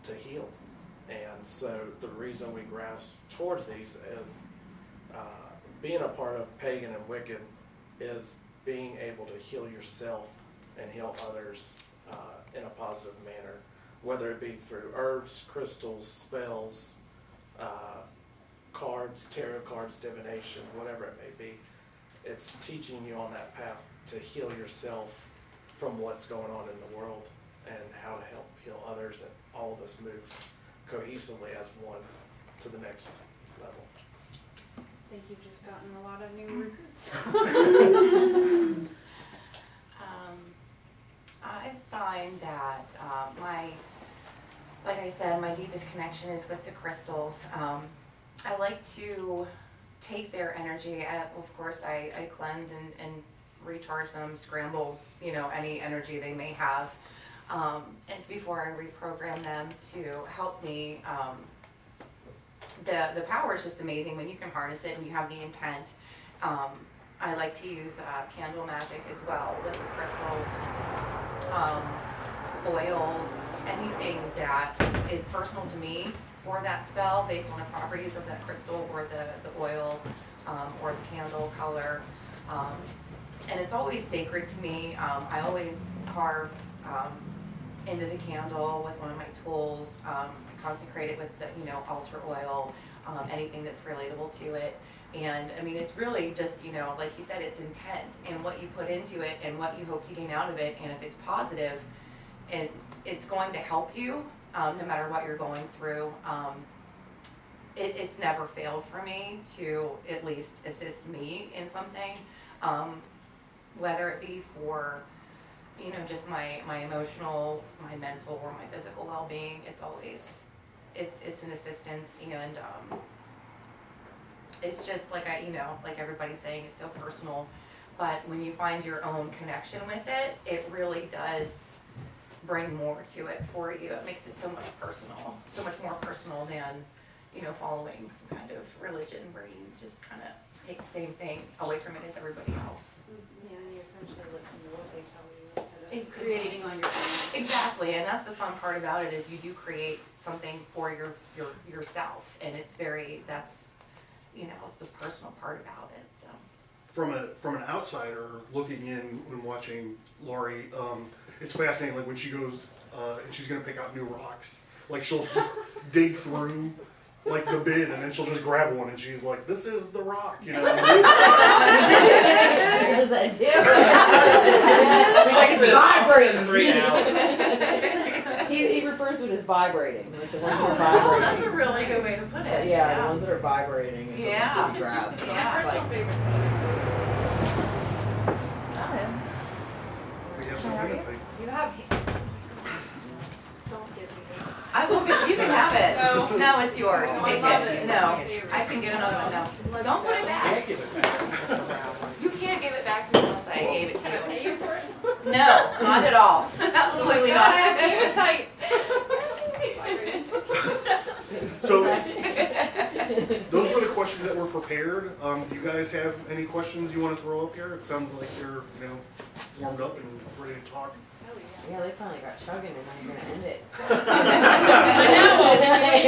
to heal. And so the reason we grasp towards these is being a part of pagan and Wiccan is being able to heal yourself and heal others in a positive manner, whether it be through herbs, crystals, spells, cards, tarot cards, divination, whatever it may be. It's teaching you on that path to heal yourself from what's going on in the world and how to help heal others, and all of us move cohesively as one to the next level. I think you've just gotten a lot of new recruits. I find that like I said, my deepest connection is with the crystals. I like to take their energy. Of course, I cleanse and recharge them, scramble, any energy they may have, and before I reprogram them to help me. The power is just amazing when you can harness it and you have the intent. I like to use candle magic as well with the crystals, oils, anything that is personal to me for that spell based on the properties of that crystal or the oil or the candle color. And it's always sacred to me. I always carve into the candle with one of my tools, consecrate it with the altar oil, anything that's relatable to it. And I mean, it's really just, like you said, it's intent and what you put into it and what you hope to gain out of it. And if it's positive, it's going to help you, no matter what you're going through. It's never failed for me to at least assist me in something, whether it be for, just my emotional, my mental, or my physical well-being. It's always, it's an assistance, and it's just like like everybody's saying, it's so personal. But when you find your own connection with it, it really does bring more to it for you. It makes it so much personal, so much more personal than, following some kind of religion where you just kind of take the same thing away from it as everybody else. Yeah, you essentially listen to what they tell you instead of Exactly. creating on your own. Exactly, and that's the fun part about it, is you do create something for yourself, and it's that's the personal part about it. So From an outsider looking in when watching Laurie, it's fascinating. Like when she goes and she's gonna pick out new rocks, like she'll just dig through like the bin, and then she'll just grab one, and she's like, "This is the rock," What does that do? He's like, it's vibrating. 3 hours. He refers to it as vibrating, like the ones that are Oh, that's a vibrating. really good way to put it. Yeah, the ones that are vibrating. Is Yeah. The ones that you grab. So Yeah. My it's personal like, favorite We have some Are you? appetite. You have. Don't give me this. I will get, you can have it. No, it's yours. No, Take I love it. it. It's No, my favorite. I can get another one. No. Let's Don't put go. it back. Can't give it back. You can't give it back to me unless I gave it Can I pay to you for it? you. No, not at all. Absolutely God, I not. have tight. So, those were the questions that were prepared. Do you guys have any questions you want to throw up here? It sounds like you're, warmed up and ready to talk. yeah, they finally got chugging, and now you're gonna end it. I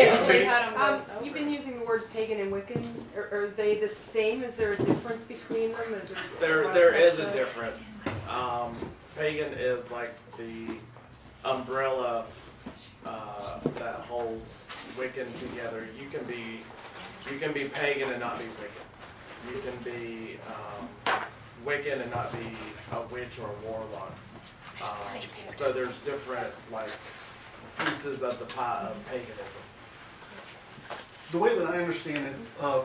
know. Usually had 'em go over. You've been using the word pagan and Wiccan. Are they the same? Is there a difference between them? Is There is a difference. Pagan is like the umbrella that holds Wiccan together. You can be pagan and not be Wiccan. You can be Wiccan and not be a witch or a warlock. So there's different pieces of the pie of paganism. The way that I understand it,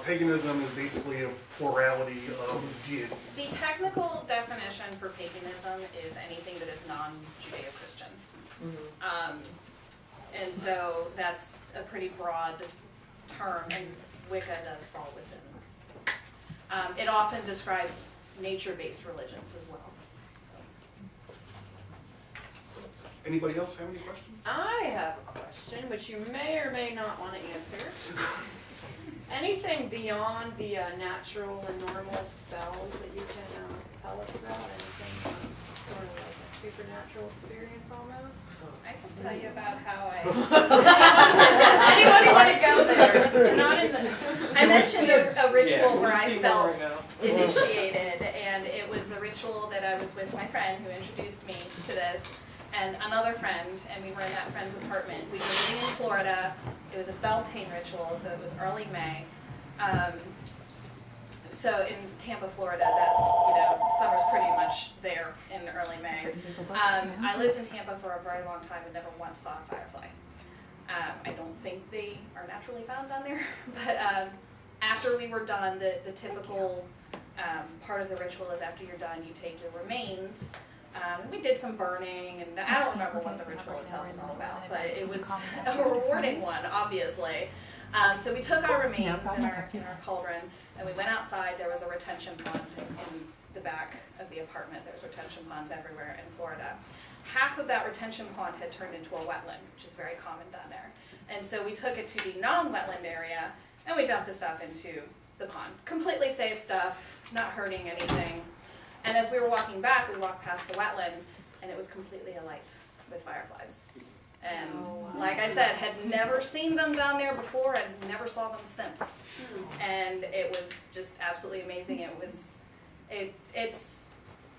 paganism is basically a plurality of deities. The technical definition for paganism is anything that is non-Judeo-Christian. And so that's a pretty broad term, and Wicca does fall within. It often describes nature-based religions as well. Anybody else have any questions? I have a question, which you may or may not want to answer. Anything beyond the natural and normal spells that you can tell us about? Anything sort of like a supernatural experience almost? I can tell you about how I. Anybody want to go there? Not in the. I mentioned a ritual where I see one felt right initiated, and it was a ritual that I was with my friend who introduced me to this, and another friend, and we were in that friend's apartment. We were living in Florida. It was a Beltane ritual, so it was early May. So in Tampa, Florida, that's, summer's pretty much there in early May. I lived in Tampa for a very long time and never once saw a firefly. I don't think they are naturally found down there, but after we were done, the typical part of the reward is after you're done, you take your remains. We did some burning, and I don't remember what the ritual itself was all about, but it was a rewarding one, obviously. So we took our remains in our cauldron, and we went outside. There was a retention pond in the back of the apartment. There's retention ponds everywhere in Florida. Half of that retention pond had turned into a wetland, which is very common down there. And so we took it to the non-wetland area, and we dumped the stuff into the pond. Completely safe stuff, not hurting anything. And as we were walking back, we walked past the wetland, and it was completely alight with fireflies. And like I said, had never seen them down there before and never saw them since. And it was just absolutely amazing. It's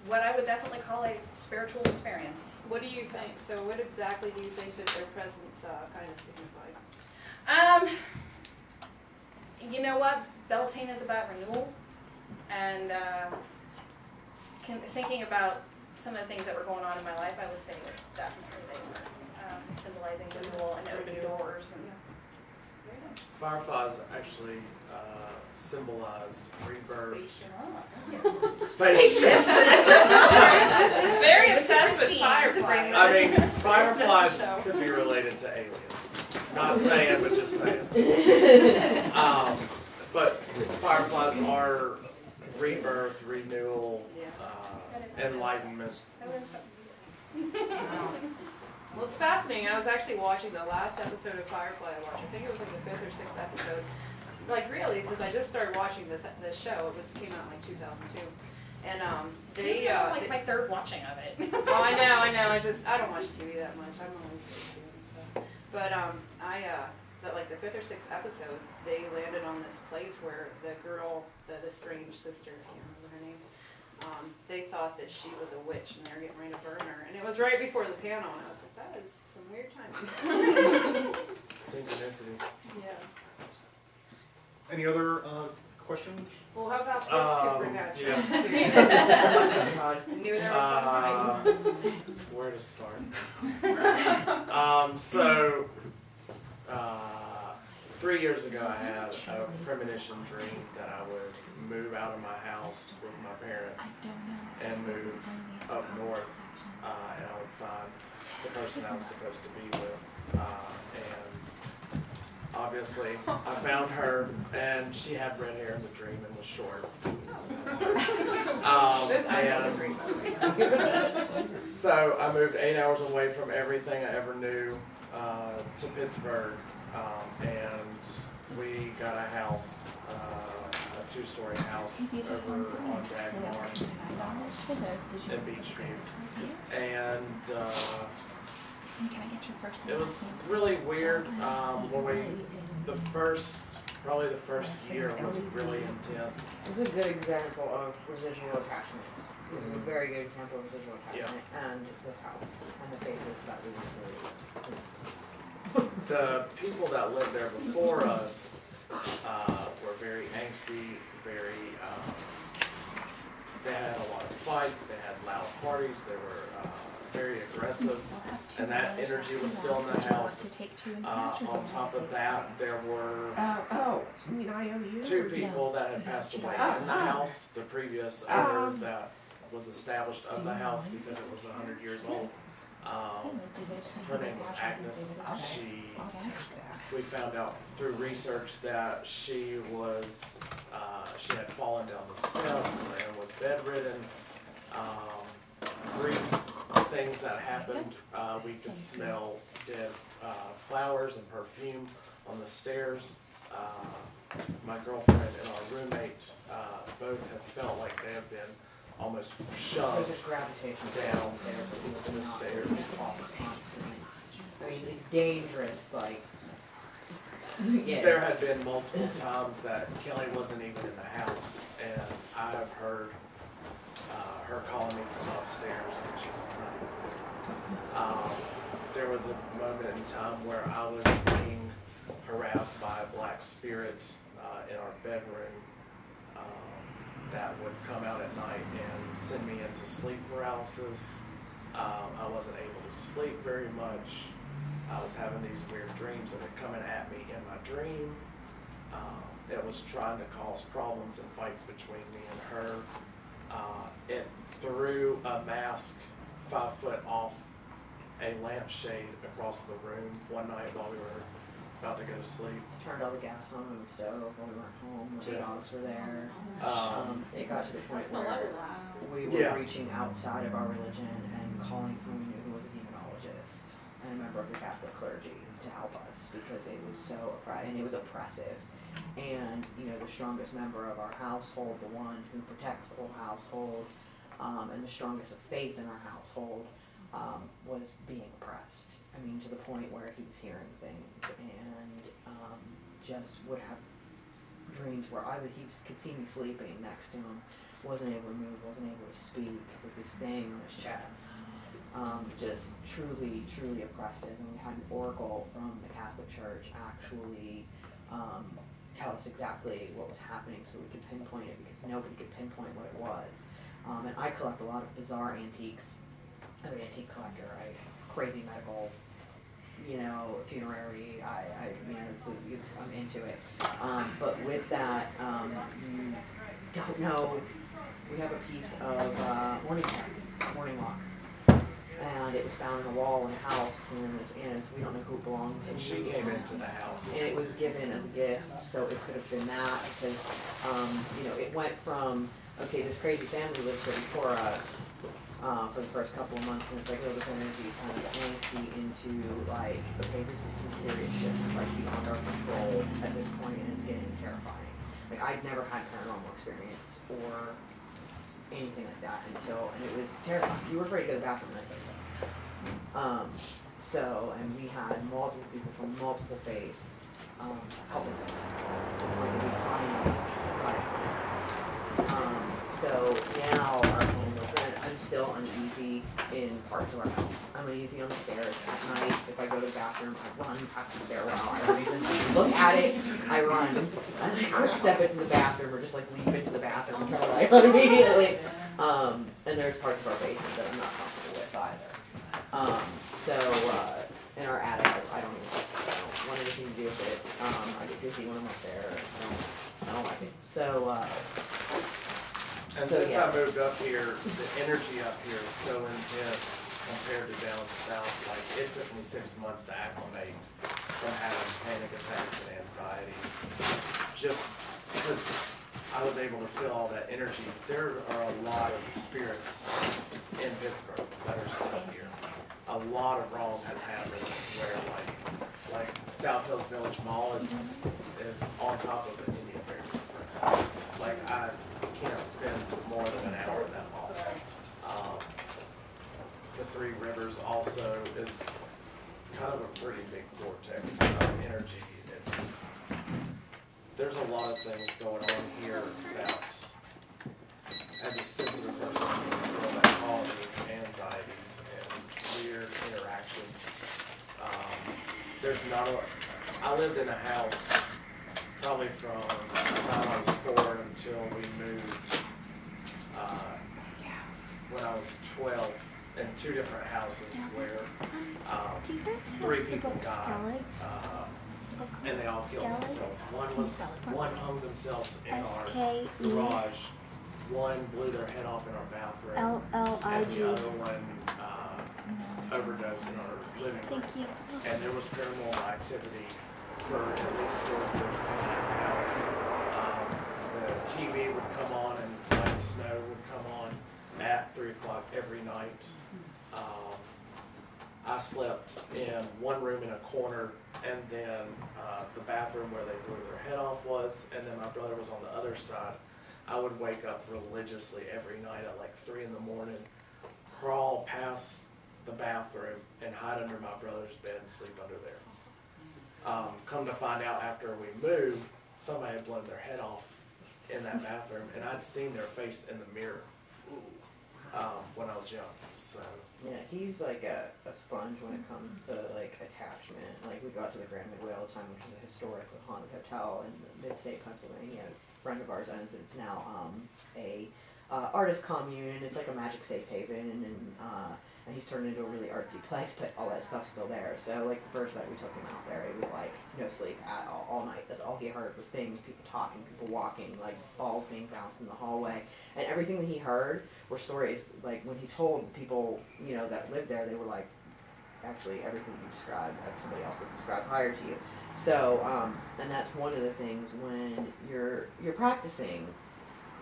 what I would definitely call a spiritual experience. What do you think? So what exactly do you think that their presence kind of signified? You know what? Beltane is about renewal. And thinking about some of the things that were going on in my life, I would say that definitely they were symbolizing renewal and open doors. And Fireflies actually symbolize rebirth. Spaceships. Very Mr. obsessed with Christine, fireflies. to bring I mean, fireflies could be related to aliens. Not saying, but just saying. But fireflies are rebirth, renewal, enlightenment. Well, it's fascinating. I was actually watching the last episode of Firefly I watched. I think it was like the 5th or 6th episode. Like really, because I just started watching this show. It came out in like 2002. And they like my third watching of it. Oh, I know. I don't watch TV that much. I'm always doing stuff. But like the 5th or 6th episode, they landed on this place where the girl, the estranged sister, I can't remember her name. They thought that she was a witch and they were getting ready to burn her. And it was right before the panel, and I was like, that is some weird timing. Synchronicity. Yeah. Any other questions? Well, how about this supernatural? Yeah. I knew there was something. Where to start? So 3 years ago, I had a premonition dream that I would move out of my house with my parents and move up north, and I would find the person I was supposed to be with. And obviously, I found her, and she had red hair in the dream and was short. So I moved 8 hours away from everything I ever knew to Pittsburgh, and we got a house, a 2-story house over on Dagmar in Beachview, and it was really weird. Probably the first year was really intense. It was a good example of residual attachment. It was a very good example of residual attachment and this house and the phases that we went through. The people that lived there before us were very angsty, they had a lot of fights, they had loud parties, they were very aggressive, and that energy was still in the house. On top of that, there were you mean IOU? 2 people that had passed away in the house. The previous owner that was established of the house because it was 100 years old. Her name was Agnes. We found out through research that she had fallen down the steps and was bedridden. Brief things that happened, we could smell dead flowers and perfume on the stairs. My girlfriend and our roommate both have felt like they have been almost shoved There's a gravitation down in the stairs. I mean, dangerous, like. Yeah. There had been multiple times that Kelly wasn't even in the house, and I've heard her calling me from upstairs, and she's not. There was a moment in time where I was being harassed by a black spirit in our bedroom that would come out at night and send me into sleep paralysis. I wasn't able to sleep very much. I was having these weird dreams and it coming at me in my dream. It was trying to cause problems and fights between me and her. It threw a mask 5 foot off a lampshade across the room one night while we were about to go to sleep. Turned all the gas on in the stove when we weren't home, when the dogs were there. It got to the point where we were reaching outside of our religion and calling someone we knew who was a demonologist and a member of the Catholic clergy to help us because it was so oppressive. And the strongest member of our household, the one who protects the whole household, and the strongest of faith in our household, was being oppressed. I mean, to the point where he was hearing things and just would have dreams where he could see me sleeping next to him, wasn't able to move, wasn't able to speak with this thing on his chest. Just truly, truly oppressive. And we had an oracle from the Catholic Church actually tell us exactly what was happening so we could pinpoint it because nobody could pinpoint what it was. And I collect a lot of bizarre antiques. I'm an antique collector, crazy medical, funerary, I'm into it. But with that, you don't know, we have a piece of morning lock. And it was found in a wall in a house, and we don't know who it belonged to. And she came into the house. And it was given as a gift, so it could have been that, because, it went from, okay, this crazy family lived here before us, for the first couple of months, and it's like, oh, this energy is kind of angsty into, like, okay, this is some serious shit that's, like, beyond our control at this point, and it's getting terrifying. Like, I'd never had paranormal experience, or anything like that and it was terrifying. You were afraid to go to the bathroom at night. And we had multiple people from multiple faiths helping us. We so now our home is open. I'm still uneasy in parts of our house. I'm uneasy on the stairs at night. If I go to the bathroom, I run past the stairwell. I don't even look at it. I run. And I quick step into the bathroom or just leap into the bathroom and try to immediately. And there's parts of our basement that I'm not comfortable with either. In our attic, I don't want anything busy when I'm up there. I don't like it. So, And So, since yeah. I moved up here, the energy up here is so intense compared to down south. Like, it took me 6 months to acclimate from having panic attacks and anxiety. Just because I was able to feel all that energy. There are a lot of spirits in Pittsburgh that are still here. A lot of wrong has happened where like South Hills Village Mall is on top of an Indian River. Like, I can't spend more than an hour in that mall. The Three Rivers also is kind of a pretty big vortex of energy. It's just, there's a lot of things going on here that, as a sensitive person, you feel that causes anxieties and weird interactions. There's not a, I lived in a house probably from the time I was 4 until we moved when I was 12 in 2 different houses where 3 people died and they all killed themselves. One hung themselves in our garage, one blew their head off in our bathroom, and the other one overdosed in our living room. And there was paranormal activity for at least 4 years in that house. The TV would come on and light snow would come on at 3 o'clock every night. I slept in one room in a corner, and then the bathroom where they blew their head off was, and then my brother was on the other side. I would wake up religiously every night at like 3 in the morning, crawl past the bathroom and hide under my brother's bed and sleep under there. Come to find out after we moved, somebody had blown their head off in that bathroom, and I'd seen their face in the mirror when I was young. So yeah, he's like a sponge when it comes to like attachment. Like, we go out to the Grand Midway all the time, which is a historic haunted hotel in mid-state Pennsylvania. A friend of ours owns it. It's now a artist commune. It's like a magic safe haven, and he's turned it into a really artsy place, but all that stuff's still there. So, like, the first night we took him out there, it was like no sleep at all night. That's all he heard was things, people talking, people walking, like balls being bounced in the hallway. And everything that he heard were stories. Like, when he told people, you know, that lived there, they were like, actually, everything you described, somebody else has described prior to you. So, and that's one of the things when you're practicing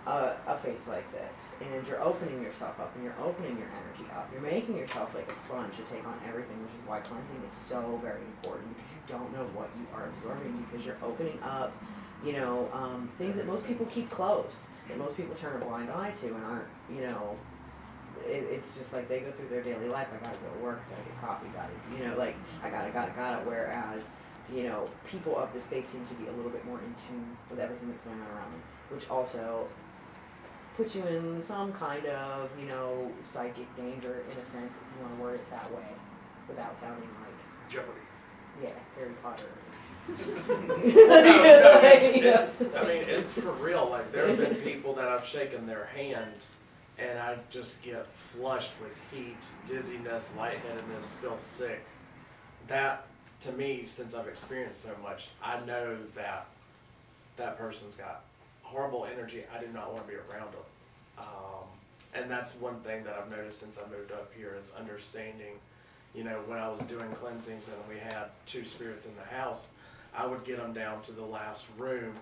a faith like this, and you're opening yourself up, and you're opening your energy up. You're making yourself like a sponge to take on everything, which is why cleansing is so very important, because you don't know what you are absorbing, because you're opening up, you know, things that most people keep closed, that most people turn a blind eye to and aren't, you know, it's just like they go through their daily life. I gotta go to work, I gotta get coffee, you know, like, I gotta, whereas, you know, people of this space seem to be a little bit more in tune with everything that's going on around them, which also puts you in some kind of, you know, psychic danger, in a sense, if you want to word it that way, without sounding like, Jeopardy. yeah, Harry Potter. I mean, it's for real. Like, there have been people that I've shaken their hand, and I just get flushed with heat, dizziness, lightheadedness, feel sick. That, to me, since I've experienced so much, I know that that person's got horrible energy. I do not want to be around them. And that's one thing that I've noticed since I moved up here is understanding, you know, when I was doing cleansings and we had 2 spirits in the house, I would get them down to the last room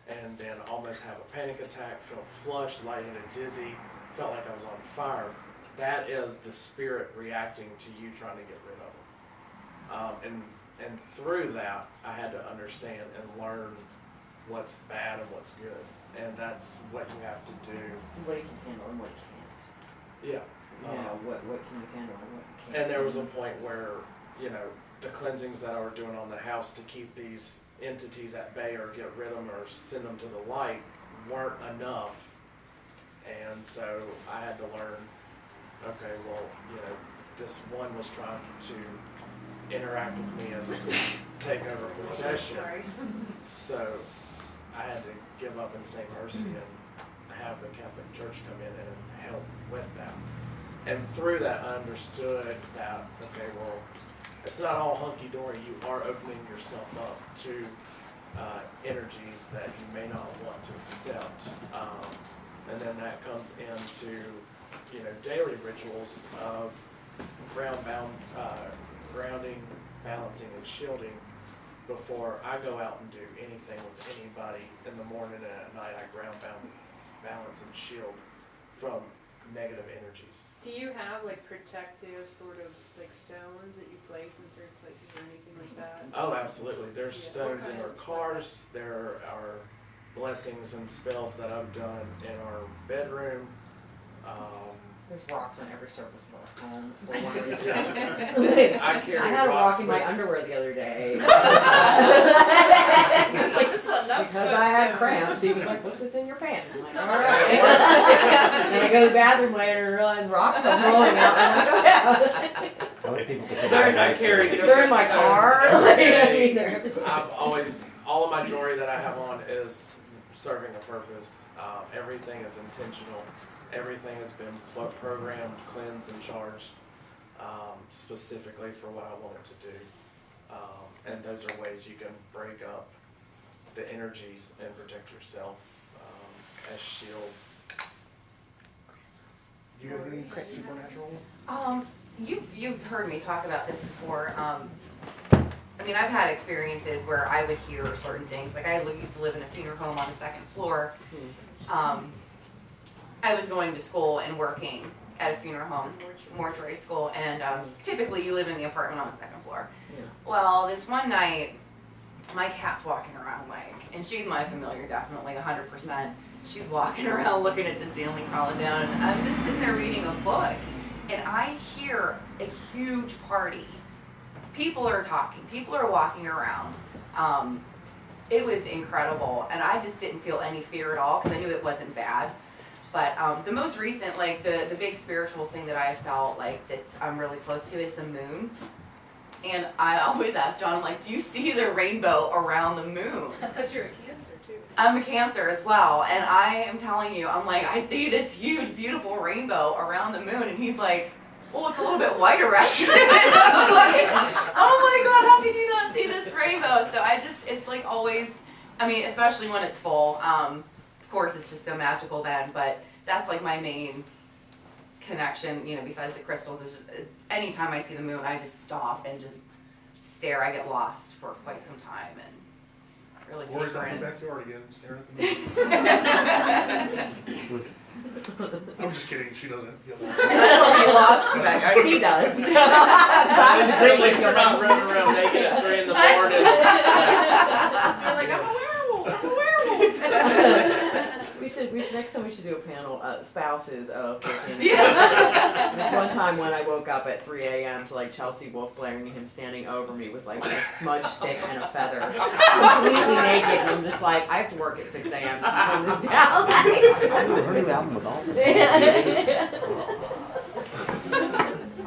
and then almost have a panic attack, feel flushed, lightheaded, dizzy, felt like I was on fire. That is the spirit reacting to you trying to get rid of them. And through that, I had to understand and learn what's bad and what's good. And that's what you have to do. What you can handle and what you can't. Yeah. What can you handle and what you can't. And there was a point where, you know, the cleansings that I was doing on the house to keep these entities at bay or get rid of them or send them to the light weren't enough. And so I had to learn, okay, well, you know, this one was trying to interact with me and take over possession. Sorry. So I had to give up and say mercy and have the Catholic Church come in and help with that. And through that, I understood that, okay, well, it's not all hunky-dory. You are opening yourself up to energies that you may not want to accept. And then that comes into, you know, daily rituals of grounding, balancing, and shielding before I go out and do anything with anybody in the morning and at night. I ground, balance, and shield from negative energies. Do you have like protective sort of like stones that you place in certain places or anything like that? Oh, absolutely. There's Yeah, stones what in kind our of- cars. There are blessings and spells that I've done in our bedroom. There's rocks on every surface of our home for one reason. I carry I had a rocks rock in my with- underwear the other day. It's like, this is enough Because I had cramps, he was like, "What's this in your pants?" I'm like, "Alright." And I go to the bathroom later and realize rocks come rolling out. I'm like, "Oh yeah." How many people can say They're, that? I carry They're in my different car. stones Like, every I day. mean, they're everywhere. I've always, all of my jewelry that I have on is serving a purpose. Everything is intentional. Everything has been programmed, cleansed, and charged specifically for what I want it to do. And those are ways you can break up the energies and protect yourself as shields. Do you have any supernatural? You've heard me talk about this before. I mean, I've had experiences where I would hear certain things. Like I used to live in a funeral home on the second floor. I was going to school and working at a funeral home, mortuary school, and typically you live in the apartment on the second floor. Yeah. Well, this one night, my cat's walking around and she's my familiar, definitely, 100%. She's walking around looking at the ceiling, crawling down, and I'm just sitting there reading a book, and I hear a huge party. People are talking, people are walking around. It was incredible, and I just didn't feel any fear at all, because I knew it wasn't bad. But the most recent, like the big spiritual thing that I felt like I'm really close to is the moon. And I always ask John, I'm like, do you see the rainbow around the moon? That's because you're a Cancer too. I'm a Cancer as well, and I am telling you, I'm like, I see this huge, beautiful rainbow around the moon, and he's like, well, it's a little bit white around here. I'm like, oh my God, how can you not see this rainbow? So it's like always, I mean, especially when it's full. Of course, it's just so magical then, but that's like my main connection, you know, besides the crystals, is just, anytime I see the moon, I just stop and just stare. I get lost for quite some time and really Or is take her that in in. the backyard again, staring at the moon? I'm just kidding, she doesn't get lost. I don't get lost in the backyard. He does. Especially if you're not running around naked at 3 in the morning. You're like, I'm a werewolf. I'm a werewolf. We should next time we should do a panel, spouses of Wiccan. Yeah. This one time when I woke up at 3 a.m. to like Chelsea Wolf glaring at him standing over me with like a smudge stick and a feather, completely naked, and I'm just like, I have to work at 6 a.m. to turn this down. Her new album was awesome. I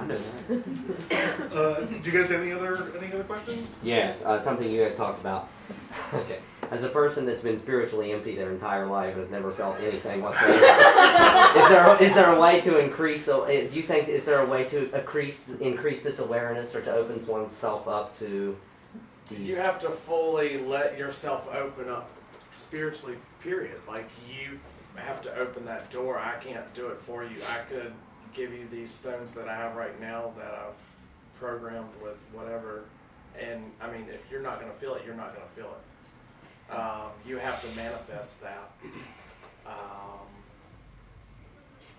know that. Do you guys have any other questions? Yes, something you guys talked about. Okay. As a person that's been spiritually empty their entire life and has never felt anything whatsoever, is there a way to increase? Do you think is there a way to increase this awareness or to open oneself up to these? You have to fully let yourself open up spiritually, period. Like you have to open that door. I can't do it for you. I could give you these stones that I have right now that I've programmed with whatever. And I mean, if you're not going to feel it, you're not going to feel it. You have to manifest that.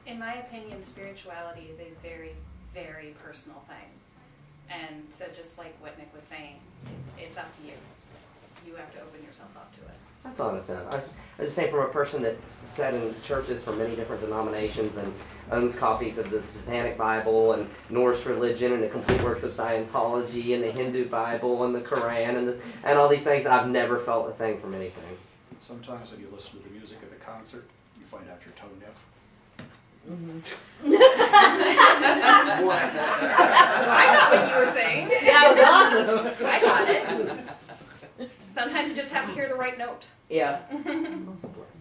In my opinion, spirituality is a very, very personal thing. And so just like what Nick was saying, it's up to you. You have to open yourself up to it. That's honest enough. I was just saying, from a person that's sat in churches for many different denominations and owns copies of the Satanic Bible and Norse religion and the complete works of Scientology and the Hindu Bible and the Quran and all these things, I've never felt a thing from anything. Sometimes when you listen to the music at the concert, you find out you're tone deaf. I got what you were saying. That was awesome. I got it. Sometimes you just have to hear the right note. Yeah.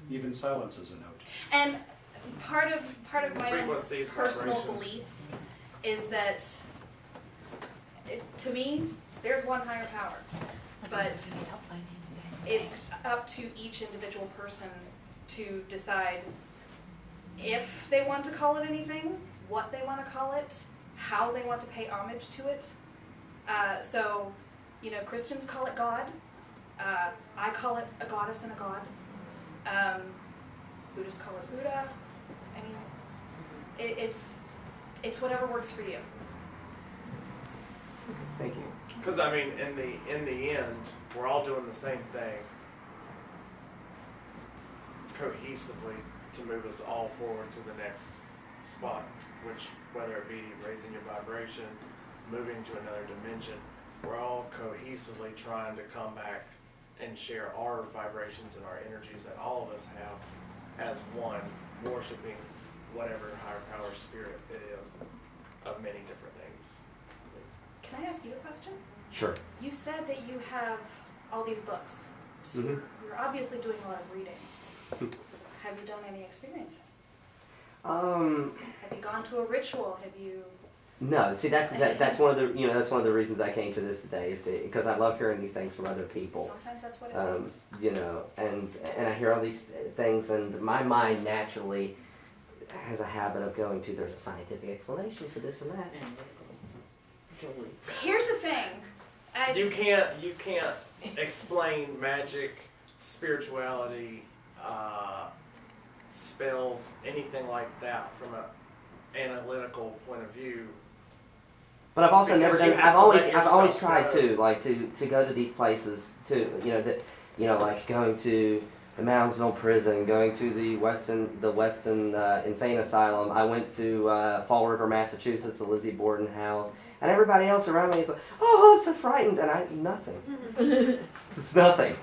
Even silence is a note. And part of my own Frequencies, personal vibrations. beliefs is that, to me, there's one higher power. But it's up to each individual person to decide if they want to call it anything, what they want to call it, how they want to pay homage to it. So, Christians call it God. I call it a goddess and a god. Buddhists call it Buddha. I mean, it's whatever works for you. Thank you. Because I mean, in the end, we're all doing the same thing cohesively to move us all forward to the next spot, which, whether it be raising your vibration, moving to another dimension, we're all cohesively trying to come back and share our vibrations and our energies that all of us have as one, worshiping whatever higher power spirit it is of many different names. Can I ask you a question? Sure. You said that you have all these books. So Mhm. you're obviously doing a lot of reading. Have you done any experiencing? Um, Have you gone to a ritual? Have you... no, see that's one of the that's one of the reasons I came to this today is because I love hearing these things from other people. Sometimes that's what it takes. And I hear all these things, and my mind naturally has a habit of going to there's a scientific explanation for this and that. Here's the thing. You can't explain magic, spirituality, spells, anything like that from an analytical point of view. But I've also Because never you done. have I've to always let I've always yourself tried go. to go to these places like going to the Moundsville prison, going to the Weston insane asylum. I went to Fall River, Massachusetts, the Lizzie Borden house, and everybody else around me is like, "Oh, I'm so frightened," and I nothing. It's nothing.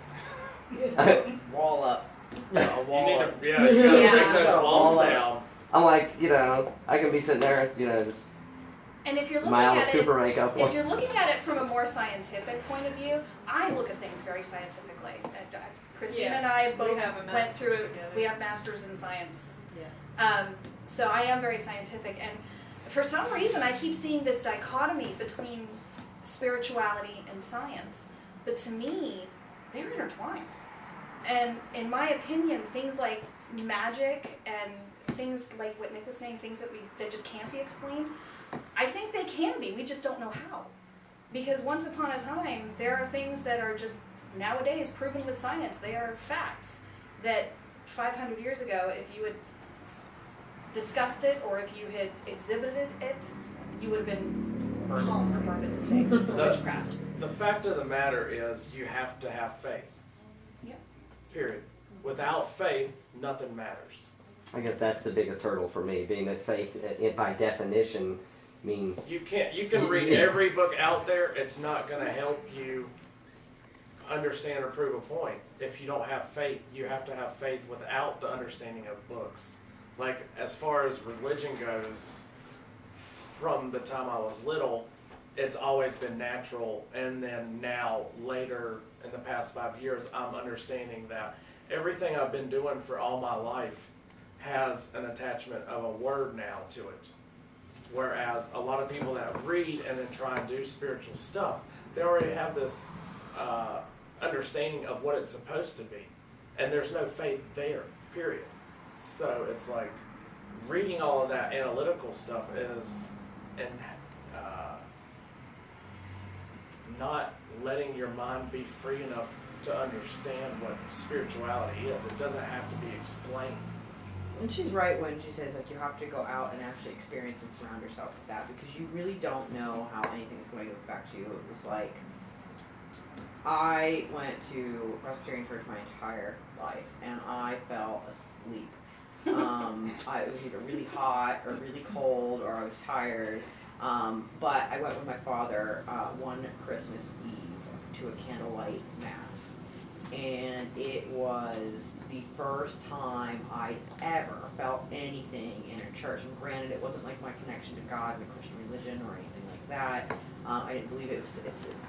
Wall up. No, a You wall need up. to, you gotta Yeah. break those Yeah. walls Wall up. down. I'm like, I can be sitting there, just And if you're looking my Alice at it, Cooper makeup if on. you're looking at it from a more scientific point of view, I look at things very scientifically. And, Christine Yeah, and I we both have a went master's through. together. We have masters in science. Yeah. So I am very scientific, and for some reason I keep seeing this dichotomy between spirituality and science. But to me, they're intertwined. And in my opinion, things like magic and things like what Nick was saying, things that just can't be explained, I think they can be. We just don't know how. Because once upon a time, there are things that are just nowadays proven with science. They are facts that 500 years ago, if you had discussed it or if you had exhibited it, you would have been hung or burned at the stake for witchcraft. The fact of the matter is, you have to have faith. Yeah. Period. Without faith, nothing matters. I guess that's the biggest hurdle for me, being that faith, by definition, means You can read every book out there. It's not going to help you understand or prove a point. If you don't have faith, you have to have faith without the understanding of books. Like, as far as religion goes, from the time I was little, it's always been natural. And then now, later, in the past 5 years, I'm understanding that everything I've been doing for all my life has an attachment of a word now to it. Whereas a lot of people that read and then try and do spiritual stuff, they already have this understanding of what it's supposed to be. And there's no faith there, period. So it's like reading all of that analytical stuff is, and not letting your mind be free enough to understand what spirituality is. It doesn't have to be explained. And she's right when she says, like, you have to go out and actually experience and surround yourself with that, because you really don't know how anything's going to affect you. It was like, I went to Presbyterian Church my entire life, and I fell asleep. It was either really hot or really cold, or I was tired. But I went with my father one Christmas Eve to a candlelight mass. And it was the first time I'd ever felt anything in a church. And granted, it wasn't like my connection to God and the Christian religion or anything like that. I didn't believe it.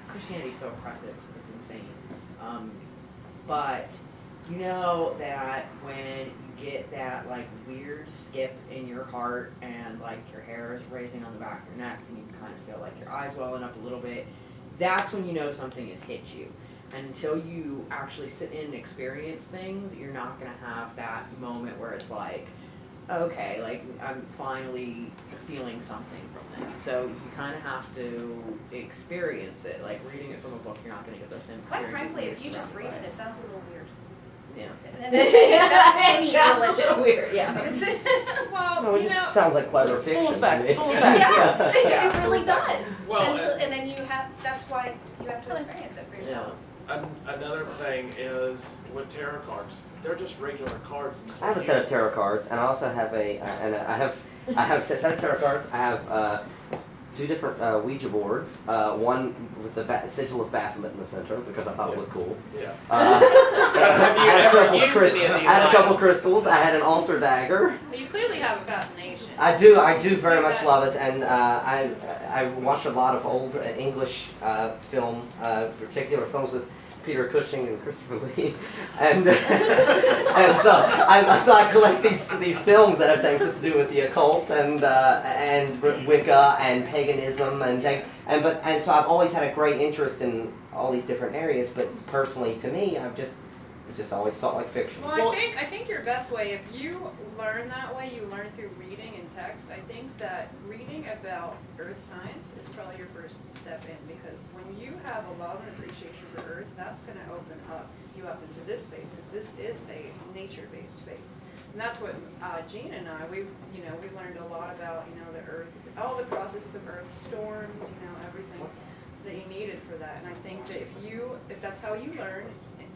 Christianity is so oppressive. It's insane. But you know that when you get that like weird skip in your heart and like your hair is raising on the back of your neck and you kind of feel like your eyes welling up a little bit, that's when you know something has hit you. And until you actually sit in and experience things, you're not gonna have that moment where it's like, okay, like I'm finally feeling something from this. So you kind of have to experience it. Like reading it from a book, you're not gonna get those same Quite experiences. frankly, when if you you're just read surrounded it, it sounds a little weird. by it. And that's any Sounds a religion. little weird, yeah. Well, No, it you just know, sounds like clever fiction Full effect, to me. full effect. Yeah, it really does. Well, And then you have, that's why you have to experience it for Yeah. yourself. Another thing is with tarot cards, they're just regular cards. I have a set of tarot cards, and I also have I have a set of tarot cards. I have 2 different Ouija boards. One with the sigil of Baphomet in the center because I thought it looked cool. Yeah. Have you ever used any of these I had a couple items? crystals. I had an altar dagger. you clearly have a fascination. I do very much love it, and I watch a lot of old English film, particular films with Peter Cushing and Christopher Lee, and and so I collect these films that have things to do with the occult and Wicca and paganism and things, and so I've always had a great interest in all these different areas. But personally, to me, it's just always felt like fiction. Well, I think your best way, if you learn that way, you learn through reading and text. I think that reading about earth science is probably your first step in, because when you have a love and appreciation for earth, that's going to open you up into this faith, because this is a nature-based faith. And that's what Jean and I, we learned a lot about, the earth, all the processes of earth, storms, everything that you needed for that. And I think that if that's how you learn,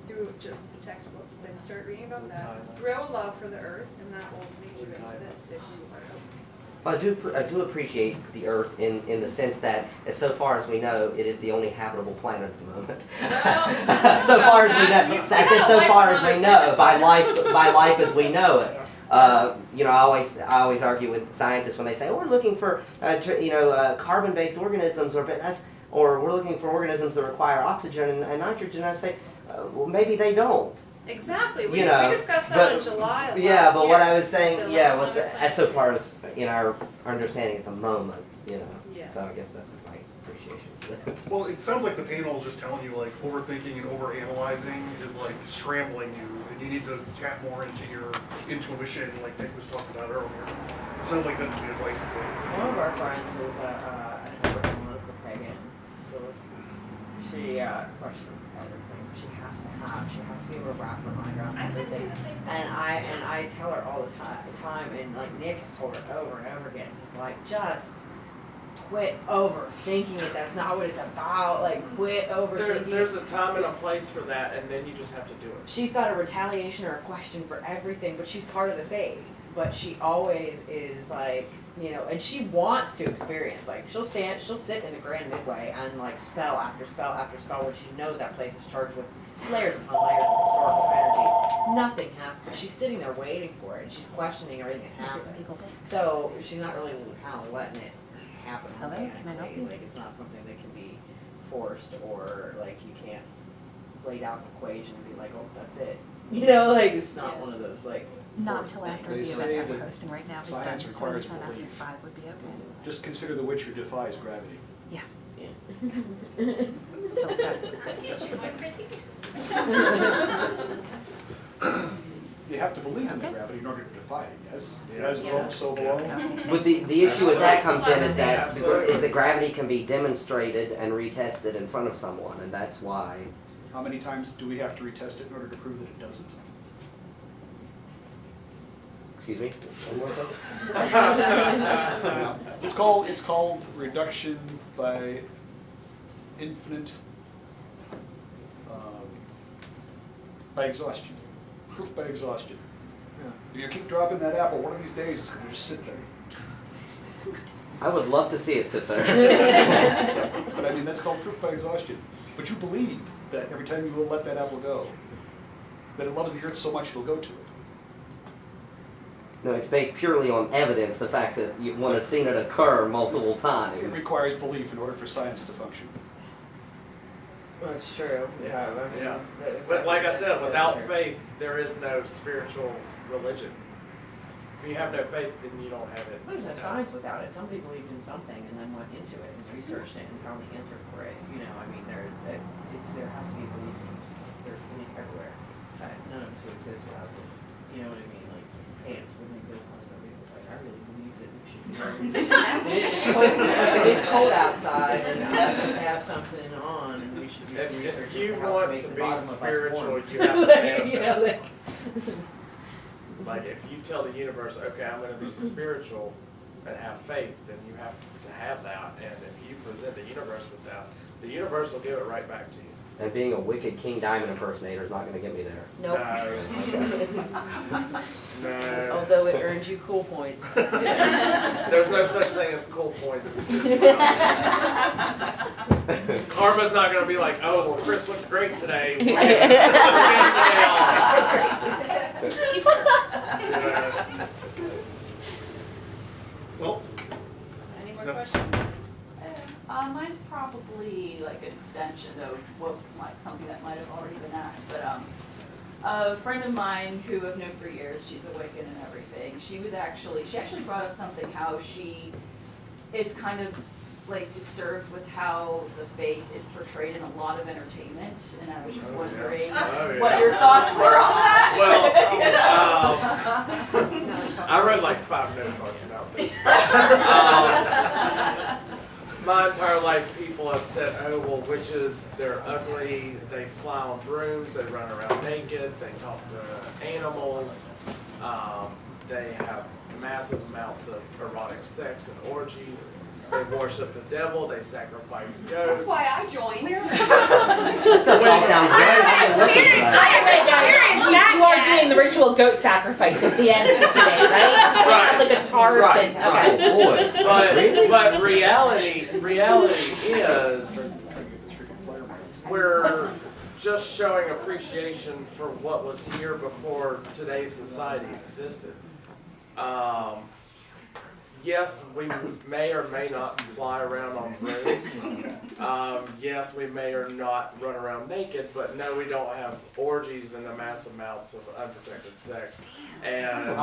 through just a textbook, then start reading about that, grow a love for the earth, and that will lead you into this if you are open. I do appreciate the Earth in the sense that, as so far as we know, it is the only habitable planet at the moment. Well, so far as we know, I said so far as we know, by life as we know it. I always argue with scientists when they say, "Oh, we're looking for carbon-based organisms," or we're looking for organisms that require oxygen and nitrogen. I say, well, maybe they don't. Exactly. We, You know, we discussed that but- in July of Yeah, last but year. what I was saying, The yeah, level was of as so far as our understanding at the moment, Yeah. So I guess that's my appreciation. Well, it sounds like the panel is just telling you like overthinking and overanalyzing is like scrambling you, and you need to tap more into your intuition, like Nick was talking about earlier. It sounds like that's the advice of it. One of our friends is an local pagan, so she questions everything. She has to be able to wrap her mind around I tend to everything. do the same thing. And I tell her all the time, and like Nick has told her over and over again, he's like, just quit overthinking it. That's not what it's about. Like, quit overthinking There's it. a time and a place for that, and then you just have to do it. She's got a retaliation or a question for everything, but she's part of the faith. But she always is like, and she wants to experience. Like, she'll sit in the Grand Midway and like spell after spell after spell when she knows that place is charged with layers upon layers of historical energy. Nothing happens. She's sitting there waiting for it, and she's questioning everything that happens. So she's not really kind of letting it happen. Hello, can I help you? Like, it's not something that can be forced, or like you can't lay down an equation and be like, oh, that's it. Like, it's not one of those like. Not forced till after things. They the say event that we're that hosting right now is done, science so requires anytime after belief. 5 would be okay. Just consider the Witcher defies gravity. Yeah, Yeah. till 7. You have to believe in the gravity in order to defy it, yes? Yes. As above, so below. But the issue with that comes in is that Absolutely. gravity can be demonstrated and retested in front of someone, and that's why. How many times do we have to retest it in order to prove that it doesn't? Excuse me. It's called reduction by infinite, by exhaustion. Proof by exhaustion. If you keep dropping that apple, one of these days it's going to just sit there. I would love to see it sit there. But I mean, that's called proof by exhaustion. But you believe that every time you will let that apple go, that it loves the earth so much it'll go to it. No, it's based purely on evidence, the fact that one has seen it occur multiple It times. requires belief in order for science to function. That's true. Yeah. I mean, Yeah. that's But like I exactly said, right. without faith, there is no spiritual religion. If you have no faith, then you don't have it. There's no science without it. Somebody believed in something and then went into it and researched it and found the answer for it. You know, I mean, there has to be belief. There's belief everywhere. None of us would exist without it. You know what I mean? Like ants wouldn't exist unless somebody was like, I really believe that we should be. It's cold outside and I should have something on and we should do some research. If you as to how want make to the be bottom of us spiritual, warm. you have to manifest. You know, Like if you tell the universe, okay, I'm going to be spiritual and have faith, then you have to have that. And if you present the universe with that, the universe will give it right back to you. And being a wicked King Diamond impersonator is not going to get me there. Nope. No. Although it earns you cool points. There's no such thing as cool points. Karma's not going to be like, oh, well, Chris looked great today. We're getting the day off. Well, Any more Yep. questions? Mine's probably like an extension of something that might have already been asked, but a friend of mine who I've known for years, she's a Wiccan and everything. She actually brought up something how she is kind of like disturbed with how the faith is portrayed in a lot of entertainment, and I was just wondering what your thoughts were on that. Well, I read like 5 note cards about this. My entire life, people have said, oh, well, witches, they're ugly, they fly on brooms, they run around naked, they talk to animals, they have massive amounts of erotic sex and orgies, they worship the devil, they sacrifice goats. That's why I joined. This all sounds good. You are doing the ritual goat sacrifice at the end today, right? Right. Like a tarp Right. and okay. Oh boy. Really? But reality is we're just showing appreciation for what was here before today's society existed. Yes, we may or may not fly around on brooms. Yes, we may or not run around naked, but no, we don't have orgies and the massive amounts of unprotected sex. And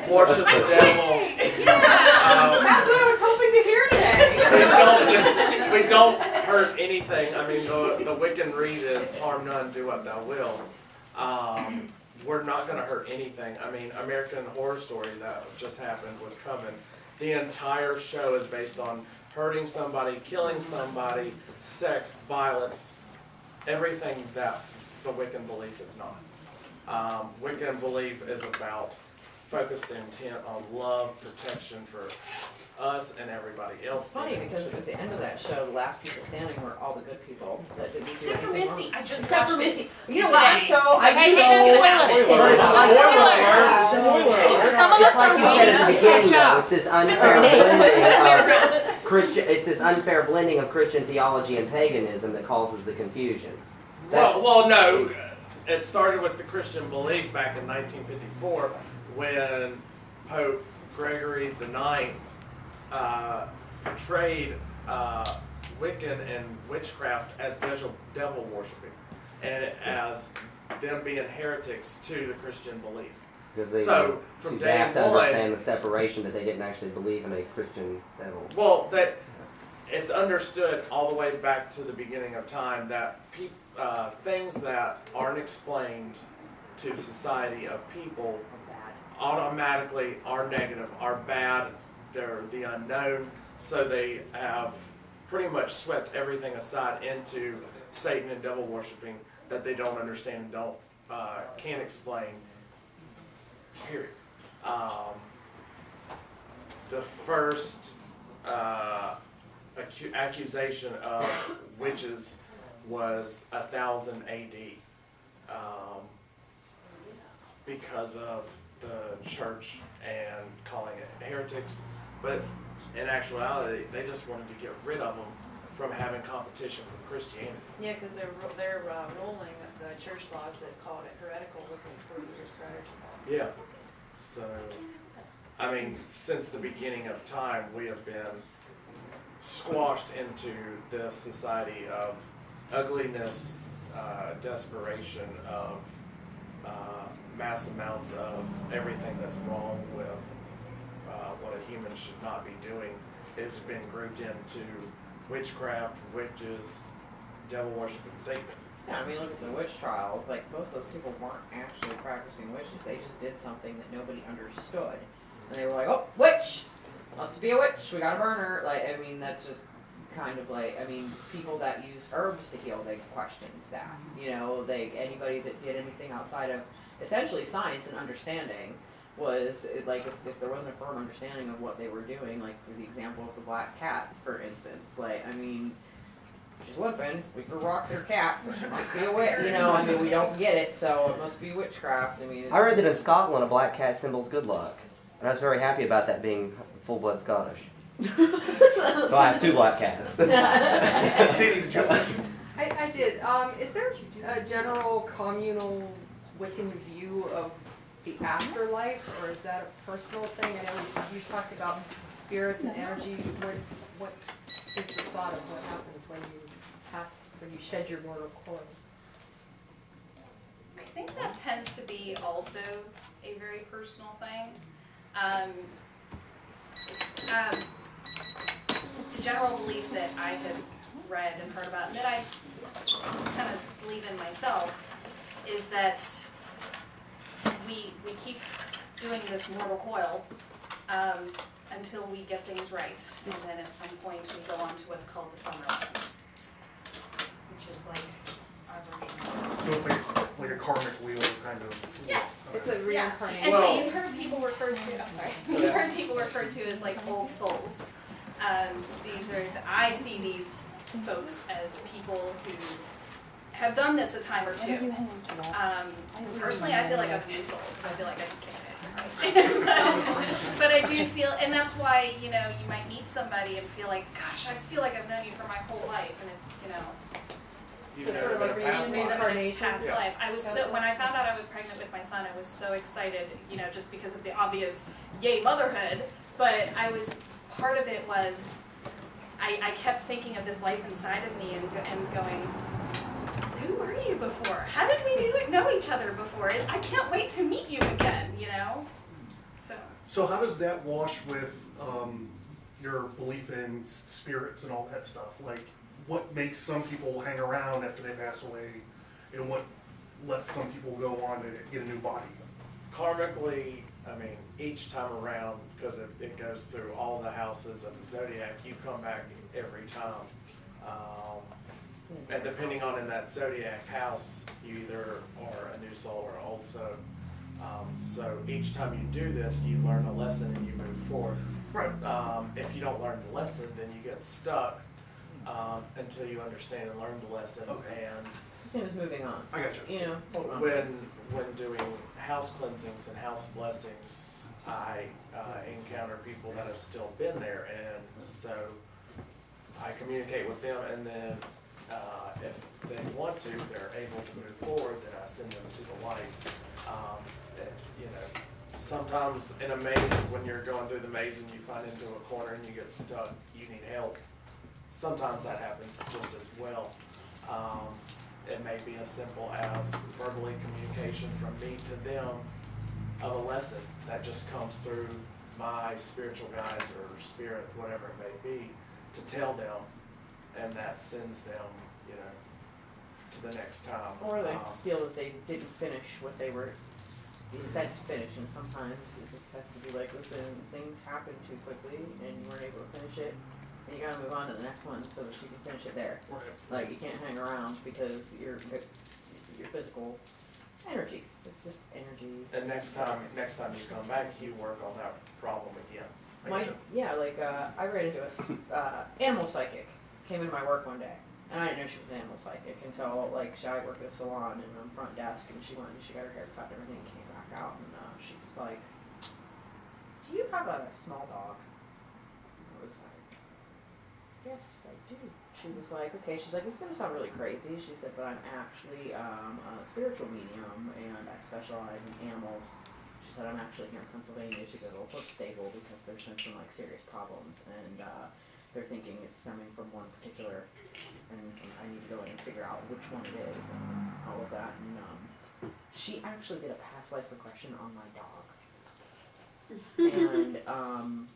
worship the devil. That's what I was hoping to hear today. We don't hurt anything. I mean, the Wiccan read is harm none, do what thou will. We're not going to hurt anything. I mean, American Horror Story that just happened with Coven, the entire show is based on hurting somebody, killing somebody, sex, violence, everything that the Wiccan belief is not. Wiccan belief is about focused intent on love, protection for us and everybody else. It's funny because at the end of that show, the last people standing were all the good people that didn't do Except for anything Misty, wrong. I just Except for watched Misty. it. You know what? I'm so Some of us like you said at the beginning, though, it's this unfair blending of Christian. It's this unfair blending of Christian theology and paganism that causes the confusion. Well, no. It started with the Christian belief back in 1954 when Pope Gregory IX portrayed Wiccan and witchcraft as devil worshipping and as them being heretics to the Christian belief. Because they from they day have to one, understand the separation that they didn't actually believe in a Christian devil. well, that it's understood all the way back to the beginning of time that things that aren't explained to society of people automatically are negative, are bad, they're the unknown, so they have pretty much swept everything aside into Satan and devil worshiping that they don't understand, can't explain, period. The first accusation of witches was 1000 AD because of the church and calling it heretics, but in actuality, they just wanted to get rid of them from having competition from Christianity. Yeah, because they're ruling the church laws that called it heretical was like 40 years prior to that. Yeah. So, I mean, since the beginning of time, we have been squashed into this society of ugliness, desperation, of mass amounts of everything that's wrong with what a human should not be doing is been grouped into witchcraft, witches, devil worship, and Satanism. Yeah, I mean, look at the witch trials. Like, most of those people weren't actually practicing witches. They just did something that nobody understood. And they were like, oh, witch! Must be a witch. We gotta burn her. Like, I mean, that's just kind of like, I mean, people that used herbs to heal, they questioned that. You know, anybody that did anything outside of essentially science and understanding was, like, if there wasn't a firm understanding of what they were doing, like, for the example of the black cat, for instance. Like, I mean, she's limping, we threw rocks at her cat, so she must be a witch, you know, I mean, we don't get it, so it must be witchcraft. I mean, I read that in Scotland a black cat symbols good luck. And I was very happy about that being full-blood Scottish. So I have 2 black cats. Sadie, did you have a question? I did. Is there a general communal Wiccan view of the afterlife, or is that a personal thing? I know you talked about spirits and energy. What is the thought of what happens when you shed your mortal coil? I think that tends to be also a very personal thing. The general belief that I have read and heard about, and that I kind of believe in myself, is that we keep doing this mortal coil until we get things right, and then at some point we go on to what's called the summer life, which is like our version. So it's like a karmic wheel kind of. Yes. It's a reincarnation. And so you've heard people referred to, I'm sorry, you've heard people referred to as like old souls. I see these folks as people who have done this a time or two. Personally, I feel like I'm a new soul, because I feel like I just can't get it right. But I do feel, and that's why, you know, you might meet somebody and feel like, gosh, I feel like I've known you for my whole life, and it's, you know. So sort of like reincarnation. Past life. I was so, when I found out I was pregnant with my son, I was so excited, you know, just because of the obvious, yay, motherhood. But part of it was, I kept thinking of this life inside of me and going, who were you before? How did we know each other before? I can't wait to meet you again, you know? So how does that wash with your belief in spirits and all that stuff? Like, what makes some people hang around after they pass away, and what lets some people go on to get a new body? Karmically, I mean, each time around, because it goes through all the houses of the zodiac, you come back every time. And depending on in that zodiac house, you either are a new soul or an old soul. So each time you do this, you learn a lesson and you move forth. Right. If you don't learn the lesson, then you get stuck until you understand and learn the lesson. Okay. And Same as moving on. I got you. You know, hold on. when doing house cleansings and house blessings, I encounter people that have still been there, and so I communicate with them, and then if they want to, they're able to move forward, then I send them to the light. You know, sometimes in a maze, when you're going through the maze and you find into a corner and you get stuck, you need help. Sometimes that happens just as well. It may be as simple as verbally communication from me to them of a lesson that just comes through my spiritual guides or spirit, whatever it may be, to tell them, and that sends them, you know, to the next time. Or they feel that they didn't finish what they were said to finish, and sometimes it just has to be like, listen, things happen too quickly, and you weren't able to finish it, and you gotta move on to the next one so that you can finish it there. Right. Like, you can't hang around because your physical energy. It's just energy. And next time you come back, you work on that problem again. I ran into a animal psychic. Came into my work one day, and I didn't know she was an animal psychic until I worked at a salon and on the front desk, and she got her hair cut and everything, came back out, and she was like, "Do you have a small dog?" I was like, "Yes, I do." She was like, "Okay." She's like, "It's gonna sound really crazy." She said, "But I'm actually a spiritual medium, and I specialize in animals." She said, "I'm actually here in Pennsylvania to go to a horse stable because there's been some serious problems, and they're thinking it's stemming from one particular, and I need to go in and figure out which one it is and all of that." And she actually did a past life regression on my dog. And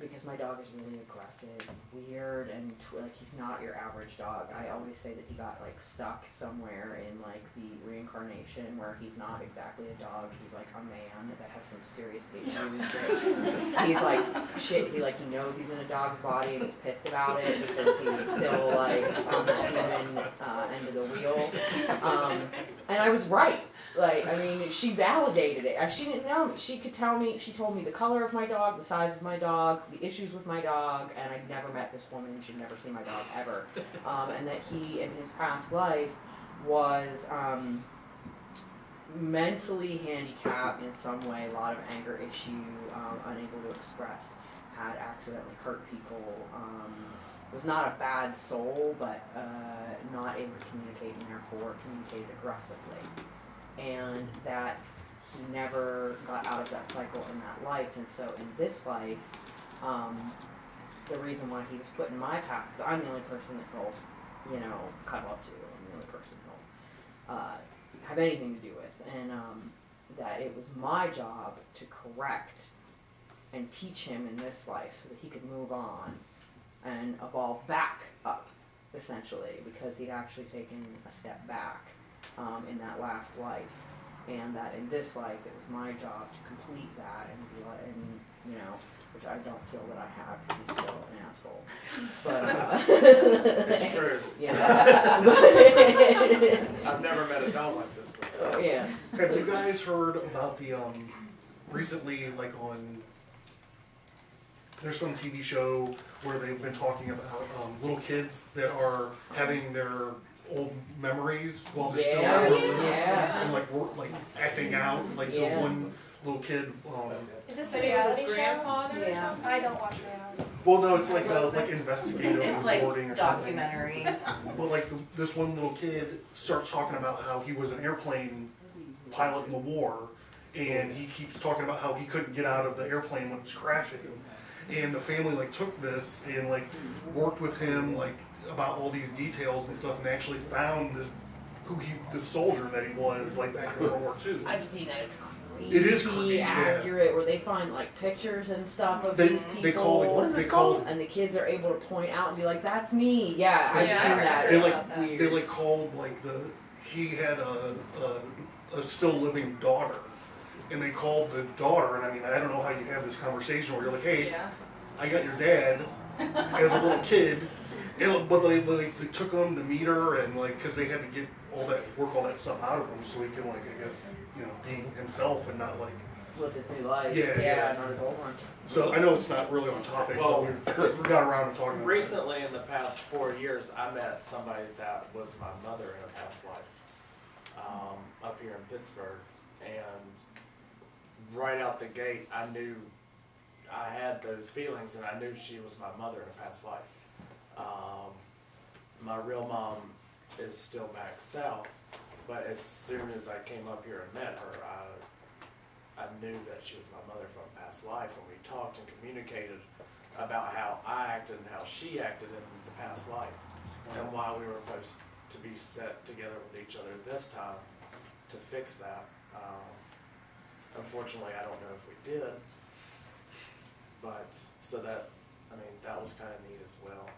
because my dog is really aggressive, weird, and like he's not your average dog. I always say that he got like stuck somewhere in like the reincarnation where he's not exactly a dog. He's like a man that has some serious issues. He's like shit. He knows he's in a dog's body and he's pissed about it because he's still like on the human end of the wheel. And I was right. Like, I mean, she validated it. She didn't know me. She could tell me, she told me the color of my dog, the size of my dog, the issues with my dog, and I'd never met this woman. She'd never seen my dog ever. And that he, in his past life, was mentally handicapped in some way, a lot of anger issue, unable to express, had accidentally hurt people, was not a bad soul, but not able to communicate and therefore communicated aggressively. And that he never got out of that cycle in that life. And so in this life, the reason why he was put in my path, because I'm the only person that he'll, cuddle up to. I'm the only person he'll have anything to do with. And that it was my job to correct and teach him in this life so that he could move on and evolve back up, essentially, because he'd actually taken a step back in that last life, and that in this life it was my job to complete that and be like, which I don't feel that I have because he's still an asshole. But It's true. Yeah. I've never met a dog like this before. Yeah. Have you guys heard about the recently, like on? There's some TV show where they've been talking about little kids that are having their old memories while they're still alive, and like acting out, like the one little kid. Is this So a he was reality his show? grandfather or something? I don't watch reality. Well, no, it's like investigative It's like reporting or documentary. something. Well, like this one little kid starts talking about how he was an airplane pilot in the war, and he keeps talking about how he couldn't get out of the airplane when it was crashing. And the family took this and worked with him about all these details and stuff, and they actually found this soldier that he was back in World War II. I've seen that. It's crazy. It is creepy, accurate. Where they find pictures and stuff of They- these people. they call it- What is they this call called? it- And the kids are able to point out and be like, "That's me." Yeah, I've Yeah, seen I that. heard They about that. they called he had a still living daughter. And they called the daughter, and I don't know how you have this conversation where you're like, hey, I got your dad as a little kid, but they took him to meet her, and because they had to work all that stuff out of him so he could I guess be himself and not Live his new life. Yeah. Not his old one. So I know it's not really on topic, Well, but we got around to talking about Recently, in the past 4 years, I met somebody that was my mother in a past life, up here in Pittsburgh, and right out the gate, I knew I had those feelings, and I knew she was my mother in a past life. My real mom is still back south, but as soon as I came up here and met her, I knew that she was my mother from a past life, and we talked and communicated about how I acted and how she acted in the past life, and why we were supposed to be set together with each other this time to fix that. Unfortunately, I don't know if we did, but so that was kind of neat as well.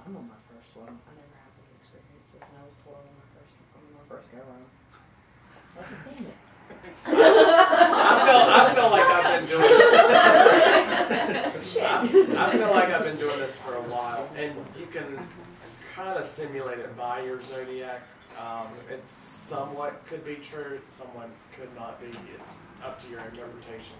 I'm on my first one. I never had those experiences, and I was 12 on my first go around. That's the thing. I feel like I've been doing this. I feel like I've been doing this for a while, and you can kind of simulate it by your zodiac. It somewhat could be true, it somewhat could not be. It's up to your interpretation.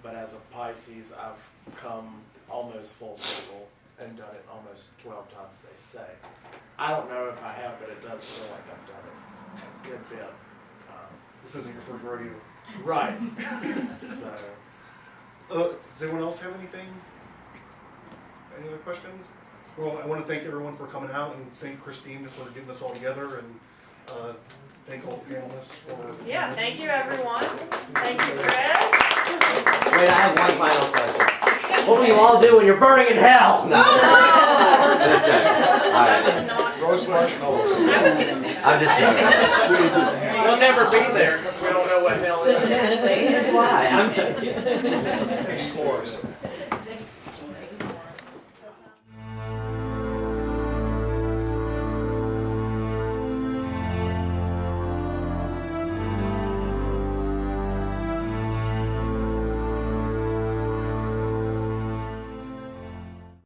But as a Pisces, I've come almost full circle and done it almost 12 times, they say. I don't know if I have, but it does feel like I've done it a good bit. This isn't your first rodeo. Right. So. Does anyone else have anything? Any other questions? Well, I want to thank everyone for coming out, and thank Christine for getting this all together, and thank all the panelists for... Yeah, thank you everyone. Thank you, Chris. Wait, I have one final question. What will you all do when you're burning in hell? No. Just joking. All right. That was not Roast marshmallows. I was gonna say that. I'm just joking. We'll never be there because we don't know what hell it is. Why? I'm joking. Explorers.